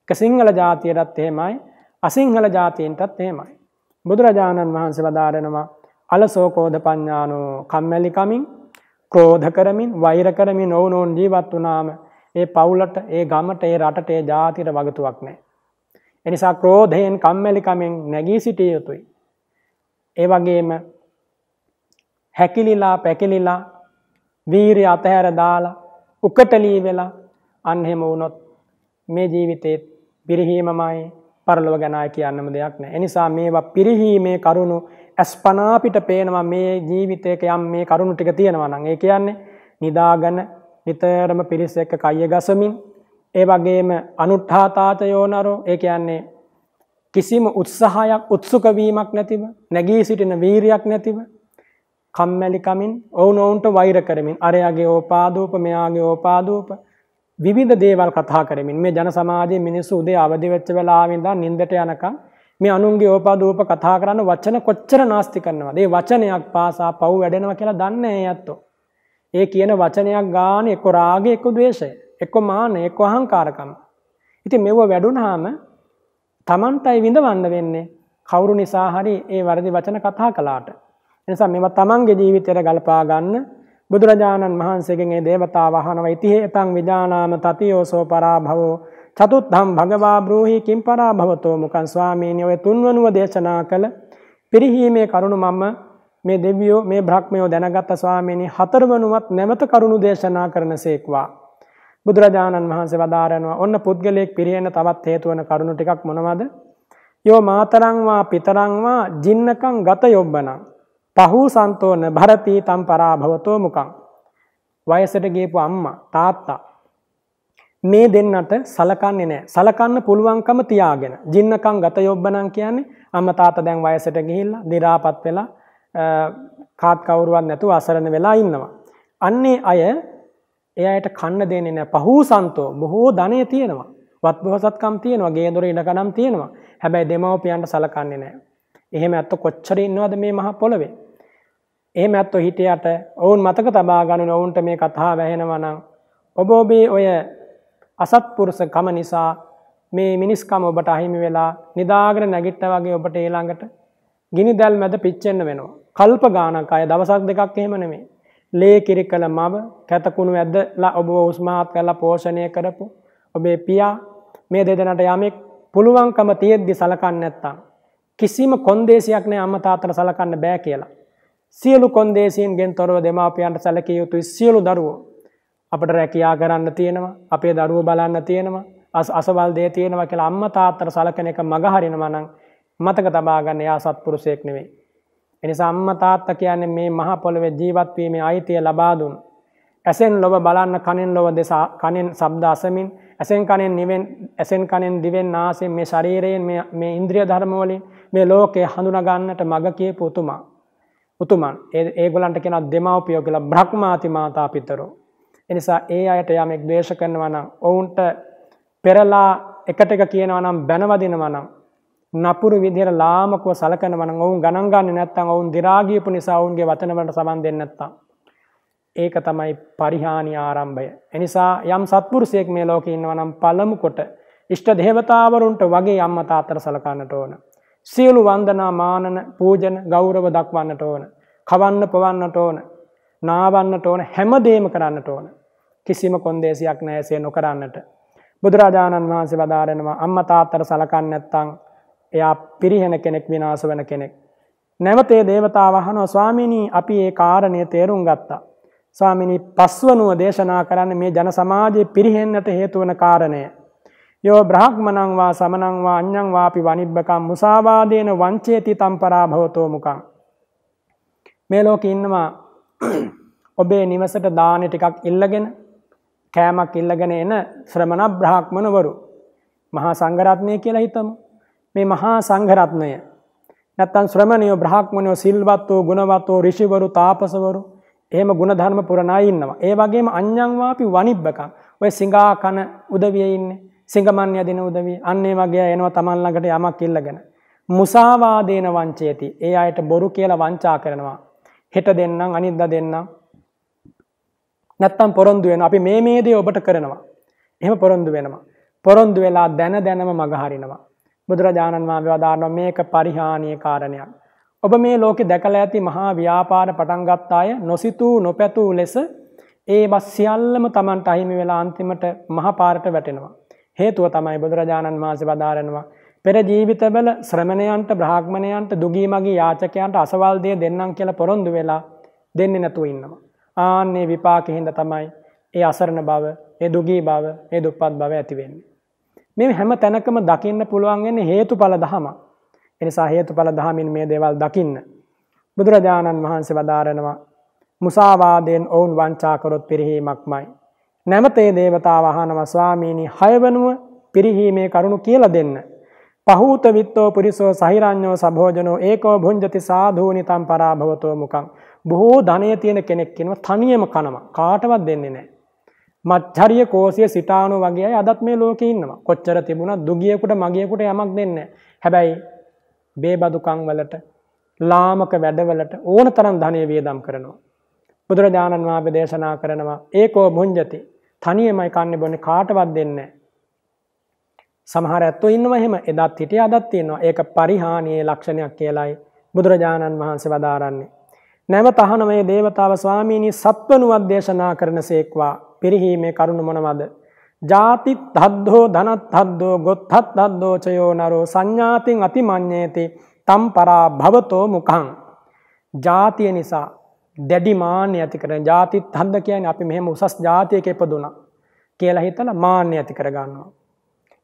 B: ඒක සිංහල ජාතියටත් එහෙමයි, අසිංහල ජාතීන්ටත් එහෙමයි. බුදුරජාණන් වහන්සේ වදාරනවා අලසෝ කෝධ පඤ්ඤානෝ කම්මැලි කමින් ක්‍රෝධ කරමින් වෛර කරමින් ඕනෝන් ජීවත් වුණාම ඒ පවුලට ඒ ගමට ඒ රටට ඒ ජාතියට වගතුවක් නැහැ. එනිසා ක්‍රෝධයෙන් කම්මැලි කමින් නැගී සිටිය යුතුයි. ඒ වගේම හැකිලිලා පැකිලිලා වීරිය අතහැර දාලා උකටලී වෙලා අන්න එහෙම වුණොත් මේ ජීවිතේ පිරිහීමමයි පරලොව ගැනයි කියන්නම දෙයක් නැහැ. ඒ නිසා මේවා පිරිහීමේ කරුණු අස්පනා පිට පේනවා මේ ජීවිතයක යම් මේ කරුණු ටික තියෙනවා නම් ඒ කියන්නේ නිදාගෙන නිතරම පිරිස එක්ක කය ගසමින් ඒ වගේම අනුත්ථාතාච යෝනරෝ ඒ කියන්නේ කිසිම උත්සාහයක් උත්සුක වීමක් නැතිව නැගී සිටින වීරියක් නැතිව කම්මැලි කමින් ඔවුනොවුන්ට වෛර කරමින් අරයාගේ ඕපාදූප මෙයාගේ ඕපාදූප විවිධ දේවල් කතා කරමින් මේ ජන සමාජයේ මිනිස්සු උදේ අවදි වෙච්ච වෙලාවෙ ඉඳන් නිින්දට යනකම් මේ අනුන්ගේ ඕපාදූප කතා කරන වචන කොච්චර නාස්ති කරනවද? ඒ වචනයක් පාසා පව් වැඩෙනවා කියලා දන්නේ නැහැ ඇත්තෝ. ඒ කියන වචනයක් ගානේ එක්ක රාගය එක්ක ද්වේෂය එක්ක මාන එක්ක අහංකාරකම. ඉතින් මෙව වැඩුණාම තමන්ටයි විඳවන්න වෙන්නේ කවුරු නිසා හරි ඒ වැරදි වචන කතා කළාට. ඒ නිසා මේවා තමන්ගේ ජීවිතයට ගලපා ගන්න බුදුරජාණන් වහන්සේගෙන් ඒ දේවතාව අහනවා ඉතිහෙතං විජානාම තතියෝසෝ පරාභවෝ චතුත්ථම් භගවා බ්‍රූහි කිම් පරාභවතෝ මුකං ස්වාමීනි ඔය තුන්වනුව දේශනා කළ පිරිහීමේ කරුණ මම මේ දෙවියෝ මේ බ්‍රහ්මයෝ දැනගත් ස්වාමීනි හතරවනුවත් නැවත කරුණු දේශනා කරනසේක්වා. බුදුරජාණන් වහන්සේ වදාරනවා ඔන්න පුද්ගලයෙක් පිරිහෙන්න තවත් හේතු වන කරුණු ටිකක් මොනවද? යෝ මාතරං වා පිතරං වා ජින්නකං ගත යොබ්බනං පහූ සන්තෝන භරති තම් පරාභවතෝ මුකං. වයසට ගියපු අම්මා තාත්තා මේ දෙන්නට සලකන්නේ නැහැ. සලකන්න පුළුවන්කම තියාගෙන ජින්නකං ගත යොබ්බනං කියන්නේ අම්මා තාත්තා දැන් වයසට ගිහිල්ලා දි รา පත් වෙලා කාත් කවුරුවත් නැතුව අසරණ වෙලා ඉන්නවා. අන්නේ අය එයාට කන්න දෙන්නේ නැහැ. පහූ සන්තෝ බොහෝ ධනෙ තියෙනවා. වත් බොහෝසත්කම් තියෙනවා. ගේ දොර ඉඩකඩම් තියෙනවා. හැබැයි දෙමව්පියන්ට සලකන්නේ නැහැ. එහෙම ඇත්ත කොච්චර ඉන්නවද මේ මහ පොළවේ? එහෙම ඇත්තෝ හිටියට ඔවුන් මතක තබා ගන්න ඔවුන්ට මේ කතාව ඇහෙනවා නම් ඔබ ඔබේ ඔය අසත්පුරුෂකම නිසා මේ මිනිස්කම ඔබට අහිමි වෙලා නිදාගෙන නැගිට්ටා වගේ ඔබට ඊළඟට ගිනි දැල් මැද පිච්චෙන්න වෙනවා. කල්ප ගානක් අය දවසක් දෙකක් එහෙම නෙමෙයි. ලේ කිරිකල මව කැතකුණු ඇදලා ඔබව උස්මහත් කරලා පෝෂණය කරපු ඔබේ පියා මේ දෙදෙනාට යමෙක් පුළුවන්කම තියෙද්දි සලකන්නේ නැත්තම් කිසිම කොන්දේසියක් නැහැ අම්මා තාත්තට සලකන්න බෑ කියලා. සියලු කොන්දේසියන්ගෙන් තොරව දෙමාපියන්ට සැලකිය යුතුයි සියලු දරුවෝ. අපිට රැකියා කරන්න තියෙනවා, අපේ දරුවෝ බලන්න තියෙනවා, අසවල් දේ තියෙනවා කියලා අම්මා තාත්තට සලකන එක මග හරිනවා නම් මතක තබා ගන්න එයා සත්පුරුෂයෙක් නෙවෙයි. ඒ නිසා අම්මා තාත්තා කියන්නේ මේ මහ පොළවේ ජීවත් වීමේ අයිතිය ලබා දුන්. ඇසෙන් ලොව බලන්න, කනෙන් ලොව දෙස, කනෙන් ශබ්ද අසමින්, ඇසෙන් කනෙන් දිවෙන් නාසයෙන් මේ ශරීරයෙන් මේ ඉන්ද්‍රිය ධර්ම වලින් මේ ලෝකේ හඳුනා ගන්නට මග කියපු උතුමන් ඒගොල්ලන්ට කියනවා දෙමව්පියෝ කියලා බ්‍රහ්මාති මාතා පිතරෝ. ඒ නිසා ඒ අයට යමෙක් ද්වේෂ කරනවා නම් ඔවුන්ට පෙරලා එකට එක කියනවා නම් බැනවදිනවා නම් නපුරු විදියට ලාමකව සලකනවා නම් ඔවුන් ගණන් ගන්නේ නැත්නම් ඔවුන් දි รา ගියපු නිසා ඔවුන්ගේ වචන වලට සමන් දෙන්නේ නැත්නම් ඒක තමයි පරිහානි ආරම්භය. ඒ නිසා යම් සත්පුරුෂයෙක් මේ ලෝකේ ඉන්නවා නම් පළමු කොට ඉෂ්ට දේවතාවරුන්ට වගේ අම්මා තාත්තට සලකන්නට ඕන. සියලු වන්දනා මානන පූජන ගෞරව දක්වන්නට ඕන. කවන්න පවන්නට ඕන. නාවන්නට ඕන. හැමදේම කරන්නට ඕන. කිසිම කොන්දේසියක් නැහැ එසේ නොකරන්නට. බුදුරජාණන් වහන්සේ වදාරනවා අම්මා තාත්තට සලකන්නේ නැත්නම් එයා පිරිහෙන කෙනෙක් විනාශ වෙන කෙනෙක්. නැවතේ දේවතාව අහනවා ස්වාමීනි අපි ඒ කාරණේ තේරුම් ගත්තා. ස්වාමීනි පස්වනුව දේශනා කරන්න මේ ජන සමාජයේ පිරිහෙන්නට හේතු වන කාරණය. යෝ බ්‍රහ්මණං වා සමනං වා අඤ්ඤං වාපි වනිබ්බකම් මුසාවාදේන වංචේති තම්පරා භවතෝ මුකං. මේ ලෝකේ ඉන්නවා ඔබේ නිවසට දාන ටිකක් ඉල්ලගෙන කෑමක් ඉල්ලගෙන එන ශ්‍රමණ බ්‍රාහ්මණවරු මහා සංඝරත්නය කියලා හිතමු. මේ මහා සංඝරත්නය නැත්තම් ශ්‍රමණයෝ බ්‍රාහ්මණයෝ සිල්වත්ෝ ගුණවත්ෝ ඍෂිවරු තාපසවරු එහෙම ගුණ ධර්ම පුරණ අය ඉන්නවා. ඒ වගේම අඤ්ඤං වාපි වනිබ්බකම් ඔය සිඟා කන උදවියේ ඉන්නේ සිඟමන් යදින උදවිය අන්න ඒ වගේ එනවා Taman ළඟට යමක් ඉල්ලගෙන මුසාවාදේන වංචේති. ඒ අයට බොරු කියලා වංචා කරනවා. හෙට දෙන්නම් අනිද්දා දෙන්නම් නැත්තම් පොරොන්දු වෙනවා අපි මේ දේ ඔබට කරනවා. එහෙම පොරොන්දු වෙනවා. පොරොන්දු වෙලා දැනම මග හරිනවා. බුදුරජාණන් වහන්සේ වදාරනවා මේක පරිහානිය කාරණයක්. ඔබ මේ ලෝකේ දැකලා ඇති මහා ව්‍යාපාර පටන් ගත්ත අය නොසිතූ නොපැතූ ලෙස ඒවා සියල්ලම Tamanට අහිමි වෙලා අන්තිමට මහා පාරට වැටෙනවා. හේතුව තමයි බුදුරජාණන් වහන්සේ වදාරනවා පෙර ජීවිතවල ශ්‍රමණයන්ට බ්‍රාහ්මණයන්ට දුගී මගී යාචකයන්ට අසවල් දේ දෙන්නම් කියලා පොරොන්දු වෙලා දෙන්නේ නැතුව ඉන්නවා. ආන්නේ විපාකෙහිඳ තමයි ඒ අසරණ බව, ඒ දුගී බව, ඒ දුප්පත් බව ඇති වෙන්නේ. මේ හැම තැනකම දකින්න පුළුවන් වෙන්නේ හේතුඵල ධම. ඒ නිසා හේතුඵල ධමින් මේ දේවල් දකින්න බුදුරජාණන් වහන්සේ වදාරනවා මුසාවාදයෙන් ඔවුන් වංචා කරොත් පිරිහීමක්මයි. නැමතේ දේවතාව අහනවා ස්වාමීනි 6 වෙනුව පිරිහීමේ කරුණු කියලා දෙන්න. පහූත විත්තෝ පුරිසෝ සහිරඤ්ඤෝ සභෝජනෝ ඒකෝ භුඤ්ජති සාධූනි තම් පරාභවතෝ මුඛං. බොහෝ ධනය තියෙන කෙනෙක් කියනවා තනියම කනවා. කාටවත් දෙන්නේ නැහැ. මච්චරිය කෝසිය සිතාණු වගේ අය අදත් මේ ලෝකේ ඉන්නවා. කොච්චර තිබුණත් දුගියෙකුට මගියෙකුට යමක් දෙන්නේ නැහැ. හැබැයි බේබදුකම් වලට ලාමක වැඩවලට ඕන තරම් ධනෙ වියදම් කරනවා. බුදුරජාණන් වහන්සේ දේශනා කරනවා ඒකෝ භුඤ්ජති තනියමයි කන්නේ බොන්නේ කාටවත් දෙන්නේ නැහැ. සමහර ඇත්තෝ ඉන්නවා එහෙම එදත් හිටිය අදත් තියෙනවා. ඒක පරිහානියේ ලක්ෂණයක් කියලායි බුදුරජාණන් වහන්සේ වදාරන්නේ. නැවත අහන මේ දේවතාව ස්වාමීනි සත්වනුවත් දේශනා කරනසේක්වා පිරිහීමේ කරුණ මොනවද? ජාති තද්දෝ ධනත් තද්දෝ ගොත්හත් තද්දෝ චයෝ නරෝ සංඥාතින් අතිමඤ්ඤේති තම් පරා භවතෝ මුඛං. ජාතිය නිසා දැඩි මාන්නය ඇති කරන ජාති තද්ද කියන්නේ අපි මෙහෙම උසස් ජාතියක ඉපදුණා කියලා හිතලා මාන්නය ඇති කර ගන්නවා.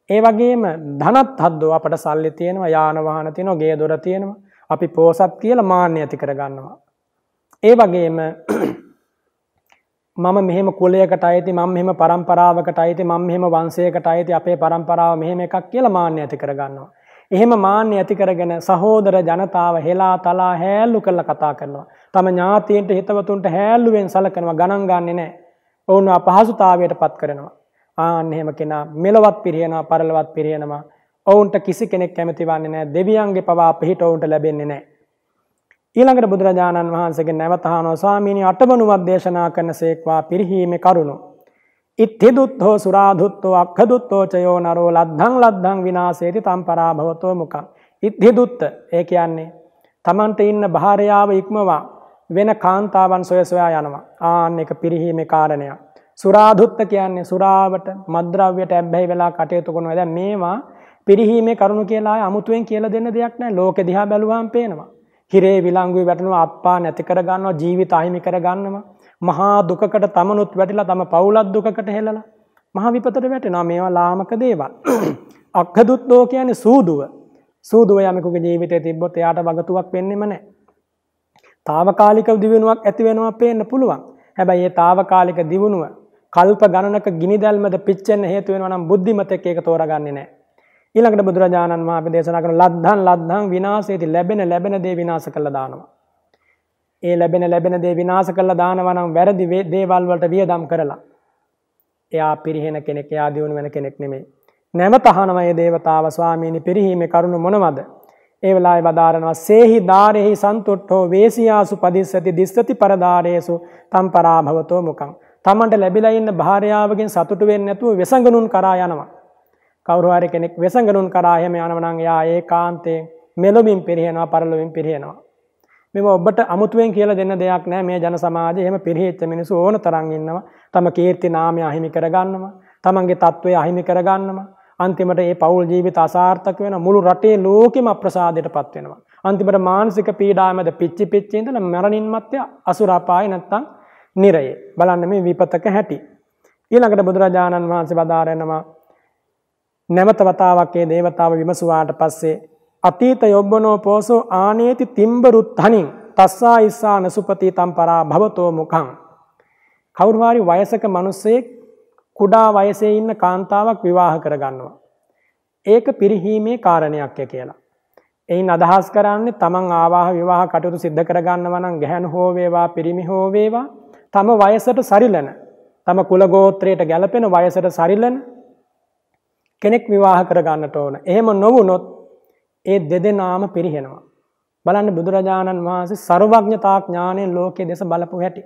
B: ඒ වගේම ධනත් තද්දෝ අපට සල්ලි තියෙනවා, යාන වාහන තියෙනවා, ගේ දොර තියෙනවා. අපි පෝසත් කියලා මාන්නය ඇති කර ගන්නවා. ඒ වගේම මම මෙහෙම කුලයකට අයිති, මම මෙහෙම පරම්පරාවකට අයිති, මම මෙහෙම වංශයකට අයිති, අපේ පරම්පරාව මෙහෙම එකක් කියලා මාන්නය ඇති කර ගන්නවා. එහෙම මාන්නය ඇති කරගෙන සහෝදර ජනතාව හෙලා තලා හැල්ලු කරලා කතා කරනවා. තම ඥාතීන්ට හිතවතුන්ට හැල්ලුවෙන් සලකනවා, ගණන් ගන්නෙ නැහැ. ඔවුන්ව අපහසුතාවයට පත් කරනවා. ආන්න එහෙම කෙනා මෙලවත් පිරියනවා, පරලොවත් පිරියනවා. ඔවුන්ට කිසි කෙනෙක් කැමති වන්නේ නැහැ. දෙවියන්ගේ පවා පිහිට ඔවුන්ට ලැබෙන්නේ නැහැ. ඊළඟට බුදුරජාණන් වහන්සේගෙන් නැවත අහනවා ස්වාමීනි 8 වනුවක් දේශනා කරනසේක්වා පිරිහීමේ කරුණ. ඉත්ථිදුත්තෝ සුරාදුත්තෝ අක්ඛදුත්තෝ චයෝ නරෝ ලද්ධං ලද්ධං විනාශේති තම් පරාභවතෝ මුඛං. ඉත්ථිදුත්ත ඒ කියන්නේ තමන්ට ඉන්න භාර්යාව ඉක්මවා වෙන කාන්තාවන් සොය සොයා යනවා. ආන්න එක පිරිහීමේ කාරණයක්. සුරාදුත්ත කියන්නේ සුරාවට මත්ද්‍රව්‍යයට ඇබ්බැහි වෙලා කටයුතු කරනවා. දැන් මේවා පිරිහීමේ කරුණු කියලා අමුතුවෙන් කියලා දෙන්න දෙයක් නැහැ. ලෝකෙ දිහා බැලුවාම පේනවා. හිරේ විලංගුවේ වැටෙනවා, අත්පා නැති කර ගන්නවා, ජීවිත අහිමි කර ගන්නවා. මහා දුකකට තමනුත් වැටිලා තම පවුලත් දුකකට හෙලලා මහා විපතට වැටෙනවා. මේවා ලාමක දේවල්. අක්ඛදුත්තෝ කියන්නේ සූදුව. සූදුව යමෙකුගේ ජීවිතේ තිබ්බොත් එයාට වගතුවක් වෙන්නෙම නැහැ. తాවකාලික දියුණුවක් ඇති වෙනවා පේන්න පුළුවන්. හැබැයි මේ తాවකාලික දියුණුව කල්ප ගණනක ගිනි දැල්මද පිච්චෙන්න හේතු වෙනවා නම් බුද්ධිමතෙක් ඒක තෝරගන්නේ නැහැ. ඊළඟට බුදුරජාණන් වහන්සේ දේශනා කරන ලද්ධං ලද්ධං විනාශේති ලැබෙන දේ විනාශ කළා දානවා. ඒ ලැබෙන දේ විනාශ කළා දානවා නම් වැරදි දේවල් වලට වියදම් කරලා එයා පිරිහෙන කෙනෙක්, එයා දියුණු වෙන කෙනෙක් නෙමෙයි. නැවත අහනවා මේ දේවතාව ස්වාමීනි පිරිහීමේ කරුණ මොනවද? ඒ වෙලාවේ වදාරනවා සේහි දාරෙහි සන්තුට්ඨෝ වේසියාසු පදිස්සති දිස්සති පරදාරේසු තම් පරාභවතෝ මුඛං. තමන්ට ලැබිලා ඉන්න භාර්යාවගෙන් සතුටු වෙන්නේ නැතුව වෙසඟනුන් කරා යනවා. කවුරු හරි කෙනෙක් වෙසඟනුන් කරා එහෙම යනවා නම් එයා ඒකාන්තයෙන් මෙලොවින් පිරිහෙනවා, පරලොවින් පිරිහෙනවා. මේව ඔබට අමුතුවෙන් කියලා දෙන්න දෙයක් නැහැ. මේ ජන සමාජයේ එහෙම පිරිහෙච්ච මිනිස්සු ඕන තරම් ඉන්නවා. තම කීර්ති නාමය අහිමි කරගන්නවා, තමන්ගේ තත්වය අහිමි කරගන්නවා. අන්තිමට මේ පෞල් ජීවිත අසාර්ථක වෙන මුළු රටේ ලෝකෙම අප්‍රසාදයටපත් වෙනවා. අන්තිමට මානසික පීඩාවමද පිච්චි ඉඳලා මරණින් මත්තේ අසුරපාය නැත්තම් නිරයේ. බලන්න මේ විපතක හැටි. ඊළඟට බුදුරජාණන් වහන්සේ වදාරනවා නැවත වතාවක් මේ දේවතාව විමසුවාට පස්සේ අතීත යොබ්බනෝ පෝසෝ ආනේති තිම්බරුත්හනින් තස්සා ඉස්සාන සුපති තම් පරා භවතෝ මුඛං. කවුරු හරි වයසක මිනිසෙක් කුඩා වයසේ ඉන්න කාන්තාවක් විවාහ කරගන්නවා. ඒක පිරිහීමේ කාරණයක් කියලා. එයින් අදහස් කරන්නේ තමන් ආවාහ විවාහ කටයුතු සිද්ධ කරගන්නවා නම් ගැහැණු හෝ වේවා පිරිමි හෝ වේවා තම වයසට සරිලන, තම කුල ගෝත්‍රයට ගැලපෙන වයසට සරිලන කෙනෙක් විවාහ කරගන්නට ඕන. එහෙම නොවුනොත් ඒ දෙදෙනාම පිරිහෙනවා. බලන්න බුදුරජාණන් වහන්සේ සර්වඥතා ඥාණයෙන් ලෝකයේ දෙස බලපු හැටි.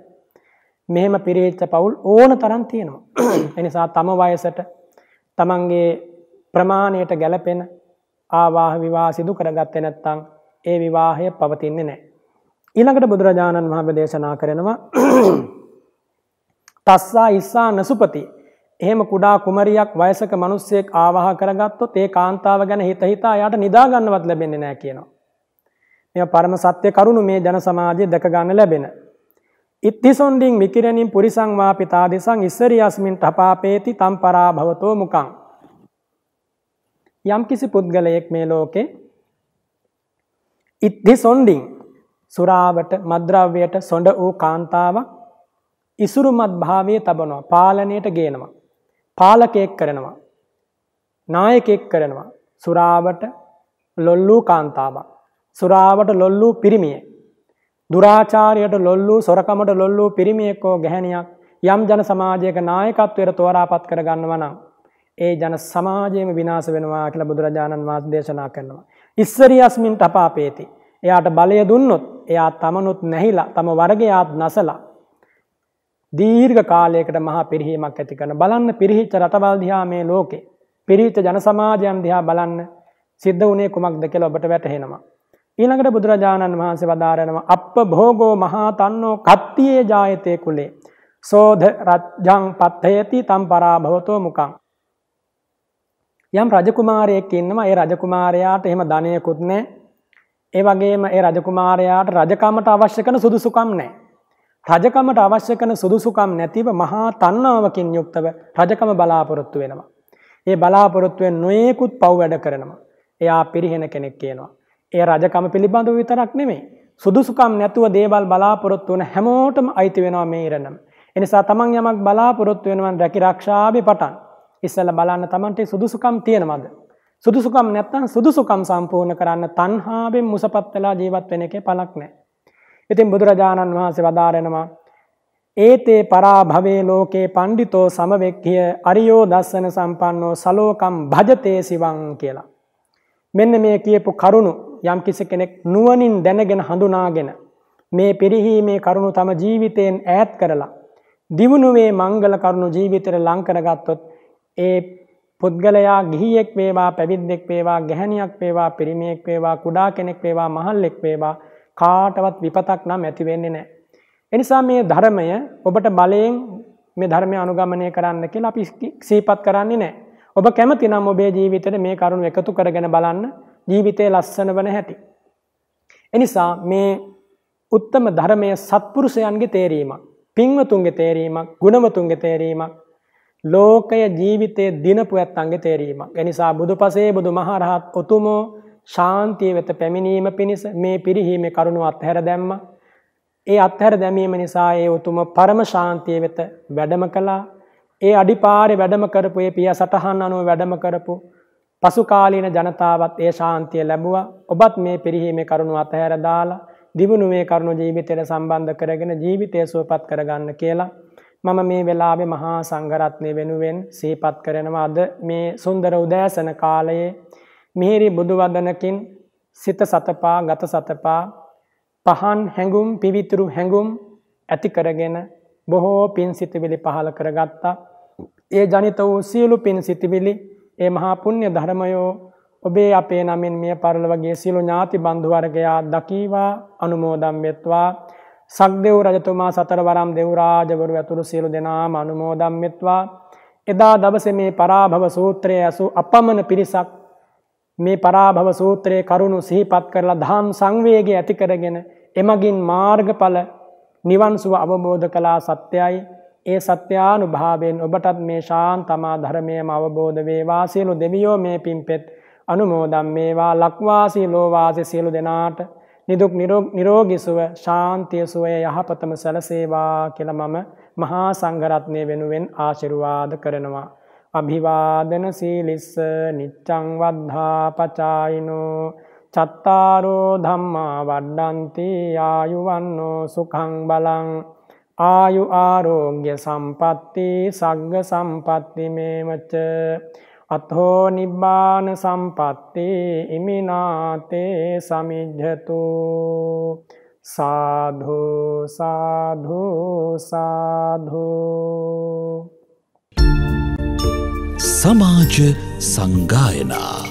B: මෙහෙම පිරිහෙච්ච පවුල් ඕන තරම් තියෙනවා. ඒ නිසා තම වයසට තමන්ගේ ප්‍රමාණයට ගැලපෙන ආවාහ විවාහ සිදු කරගත්තේ නැත්නම් ඒ විවාහය පවතින්නේ නැහැ. ඊළඟට බුදුරජාණන් වහන්සේ දේශනා කරනවා තස්සා ඉස්සා නසුපති. එහෙම කුඩා කුමරියක් වයසක මිනිස්සෙක් ආවාහ කරගත්තොත් ඒ කාන්තාව ගැන හිත හිතා යාට නිදා ගන්නවත් ලැබෙන්නේ නැහැ කියනවා. මේ පරම සත්‍ය කරුණු මේ ජන සමාජයේ දැක ගන්න ලැබෙන. ඉත්තිසොණ්ඩින් විකිරණින් පුරිසං වාපිතා දිසං ඉස්සරියස්මින් තපාපේති තම්පරා භවතෝ මුකං. යම් කිසි පුද්ගලයෙක් මේ ලෝකේ ඉත්තිසොණ්ඩින් සුරාවට මද්ද්‍රව්‍යයට සොඬ වූ කාන්තාවක් ඉසුරුමත් භාවයේ තබනවා, පාලනයට ගේනවා, පාලකයෙක් කරනවා, නායකයෙක් කරනවා. සුරාවට ලොල් වූ කාන්තාවක්, සුරාවට ලොල් වූ පිරිමියෙක්, දුරාචාරයට ලොල් වූ, සොරකමට ලොල් වූ පිරිමියෙක් හෝ ගැහැණියක් යම් ජන සමාජයක නායකත්වයට තෝරාපත් කර ගන්නවා නම් ඒ ජන සමාජයේම විනාශ වෙනවා කියලා බුදුරජාණන් වහන්සේ දේශනා කරනවා. ඉස්සරියස්මින් තපාපේති. එයාට බලය දුන්නොත් එයා තමනුත් නැහිලා තම වර්ගයාත් නැසලා දීර්ඝ කාලයකට මහා පිරිහීමක් ඇති කරන. බලන්න පිරිහිච්ච රටවල් දිහා මේ ලෝකේ, පිරිහිච්ච ජන සමාජයන් දිහා බලන්න සිද්ධ වුණේ කුමක්ද කියලා ඔබට වැටහෙනවා. ඊළඟට බුදුරජාණන් වහන්සේ වදාරනවා අප්ප භෝගෝ මහා තන්නෝ කත්තියේ ජායතේ කුලේ සෝධ රජ්ජං පත්තයති තම්පරා භවතෝ මුකං. යම් රජකුමාරයෙක් ඉන්නවා, ඒ රජකුමාරයාට එහෙම ධනයකුත් නැහැ. ඒ වගේම ඒ රජකුමාරයාට රජකමට අවශ්‍ය කරන සුදුසුකම් නැහැ. රජකමට අවශ්‍ය කරන සුදුසුකම් නැතිව මහා තණ්හාවකින් යුක්තව රජකම බලාපොරොත්තු වෙනවා. ඒ බලාපොරොත්තුවෙන් නොයෙකුත් පව් වැඩ කරනවා. එයා පිරිහෙන කෙනෙක් කියනවා. ඒ රජකම පිළිබඳව විතරක් නෙමෙයි, සුදුසුකම් නැතුව දේවල් බලාපොරොත්තු වෙන හැමෝටම අයිති වෙනවා මේ ඉරණම. ඒ නිසා තමන් යමක් බලාපොරොත්තු වෙනවා නම් රැකී ආරක්ෂාවේ පටන් ඉස්සෙල්ලා බලන්න තමන්ට සුදුසුකම් තියෙනවද? සුදුසුකම් නැත්නම් සුදුසුකම් සම්පූර්ණ කරන්න තණ්හාවෙන් මුසපත් වෙලා ජීවත් වෙන එකේ පළක් නැහැ. ඉතින් බුදුරජාණන් වහන්සේ වදාරනවා ඒතේ පරාභවේ ලෝකේ පණ්ඩිතෝ සමවෙක්ඛිය අරියෝ දස්සන සම්පන්නෝ සලෝකම් භජතේ සිවං කියලා. මෙන්න මේ කියපු කරුණු යම් කිසි කෙනෙක් නුවණින් දැනගෙන හඳුනාගෙන මේ පිරිහීමේ කරුණු තම ජීවිතයෙන් ඈත් කරලා දිනුවේ මංගල කරුණු ජීවිතේට ලං කරගත්තොත් ඒ පුද්ගලයා ගිහියෙක් වේවා, පැවිද්දෙක් වේවා, ගැහැණියක් වේවා, පිරිමියෙක් වේවා, කුඩා කෙනෙක් වේවා, මහල්ලෙක් වේවා, කාටවත් විපතක් නම් ඇති වෙන්නේ නැහැ. ඒ නිසා මේ ධර්මය ඔබට බලයෙන් මේ ධර්මය අනුගමනය කරන්න කියලා අපි සිහිපත් කරන්නේ නැහැ. ඔබ කැමති නම් ඔබේ ජීවිතේට මේ කරුණු එකතු කරගෙන බලන්න ජීවිතේ ලස්සන වෙන හැටි. ඒ නිසා මේ උත්තම ධර්මයේ සත්පුරුෂයන්ගේ තේරීමක්, පින්වතුන්ගේ තේරීමක්, ගුණවතුන්ගේ තේරීමක්, ලෝකය ජීවිතයේ දිනපු ඇත්තන්ගේ තේරීමක්. ඒ නිසා බුදුපසේ බුදුමහරහත් උතුමෝ ශාන්තිය වෙත පැමිණීම පිණිස මේ පිරිහීමේ කරුණු අත්හැර දැම්මා. ඒ අත්හැර දැමීම නිසා ඒ උතුම පරම ශාන්තිය වෙත වැඩම කළා. ඒ අඩිපාරේ වැඩම කරපු ඒ පිය සටහන් අනුව වැඩම කරපු පසු කාලීන ජනතාවත් ඒ ශාන්තිය ලැබුවා. ඔබත් මේ පිරිහීමේ කරුණු අත්හැර දාලා දිනුවේ කරුණු ජීවිතයට සම්බන්ධ කරගෙන ජීවිතය සුවපත් කරගන්න කියලා මම මේ වෙලාවේ මහා සංඝරත්නය වෙනුවෙන් සිහිපත් කරනවා. අද මේ සුන්දර උදෑසන කාලයේ මිහිරි බුදු වදනකින් සිත සතපා ගත සතපා පහන් හැඟුම් පිවිතුරු හැඟුම් ඇති කරගෙන බොහෝ පින් සිතිවිලි පහල කරගත්තා. ඒ ජනිත වූ සියලු පින් සිතිවිලි ඒ මහා පුණ්‍ය ධර්මයෝ ඔබේ අපේ නමින් මිය පරලොවගේ සියලු ඥාති බන්ධු වර්ගයා දකීවා අනුමෝදන් වෙත්වා. සක්දෙව් රජතුමා සතරවරම් දෙව් රාජවරු ඇතුළු සියලු දෙනාම අනුමෝදන් වෙත්වා. එදා දවසේ මේ පරාභව සූත්‍රයේ අසු අපමණ පිරිසක් මේ පරාභව සූත්‍රයේ කරුණු සිහිපත් කරලා ධම් සංවේගය ඇති කරගෙන එමගින් මාර්ගඵල නිවන් සුව අවබෝධ කළා සත්‍යයි. ඒ සත්‍යානුභාවයෙන් ඔබටත් මේ ශාන්තමා ධර්මයේම අවබෝධ වේවා. සියලු දෙවියෝ මේ පින්පෙත් අනුමෝදන් වේවා. ලක්වාසී ලෝවාසී සියලු දෙනාට නිදුක් නිරෝගී සුව, ශාන්තිය සුවය යහපතම සැලසේවා කියලා මම මහා සංඝරත්නය වෙනුවෙන් ආශිර්වාද කරනවා. අභිවාදන සීලිස්ස නිච්ඡං වද්ධා පචායිනෝ චත්තාරෝ ධම්මා වඩ්ඩಂತಿ ආයුවන්නෝ සුඛං බලං ආයු ආරෝග්‍ය සම්පatti සග්ග සම්පatti මේවච අතෝ නිබ්බාන සම්පatti ඉමිනාතේ සමිජ්ජතු සාධු සාධු සාධු.
A: සමාජ සංගායනා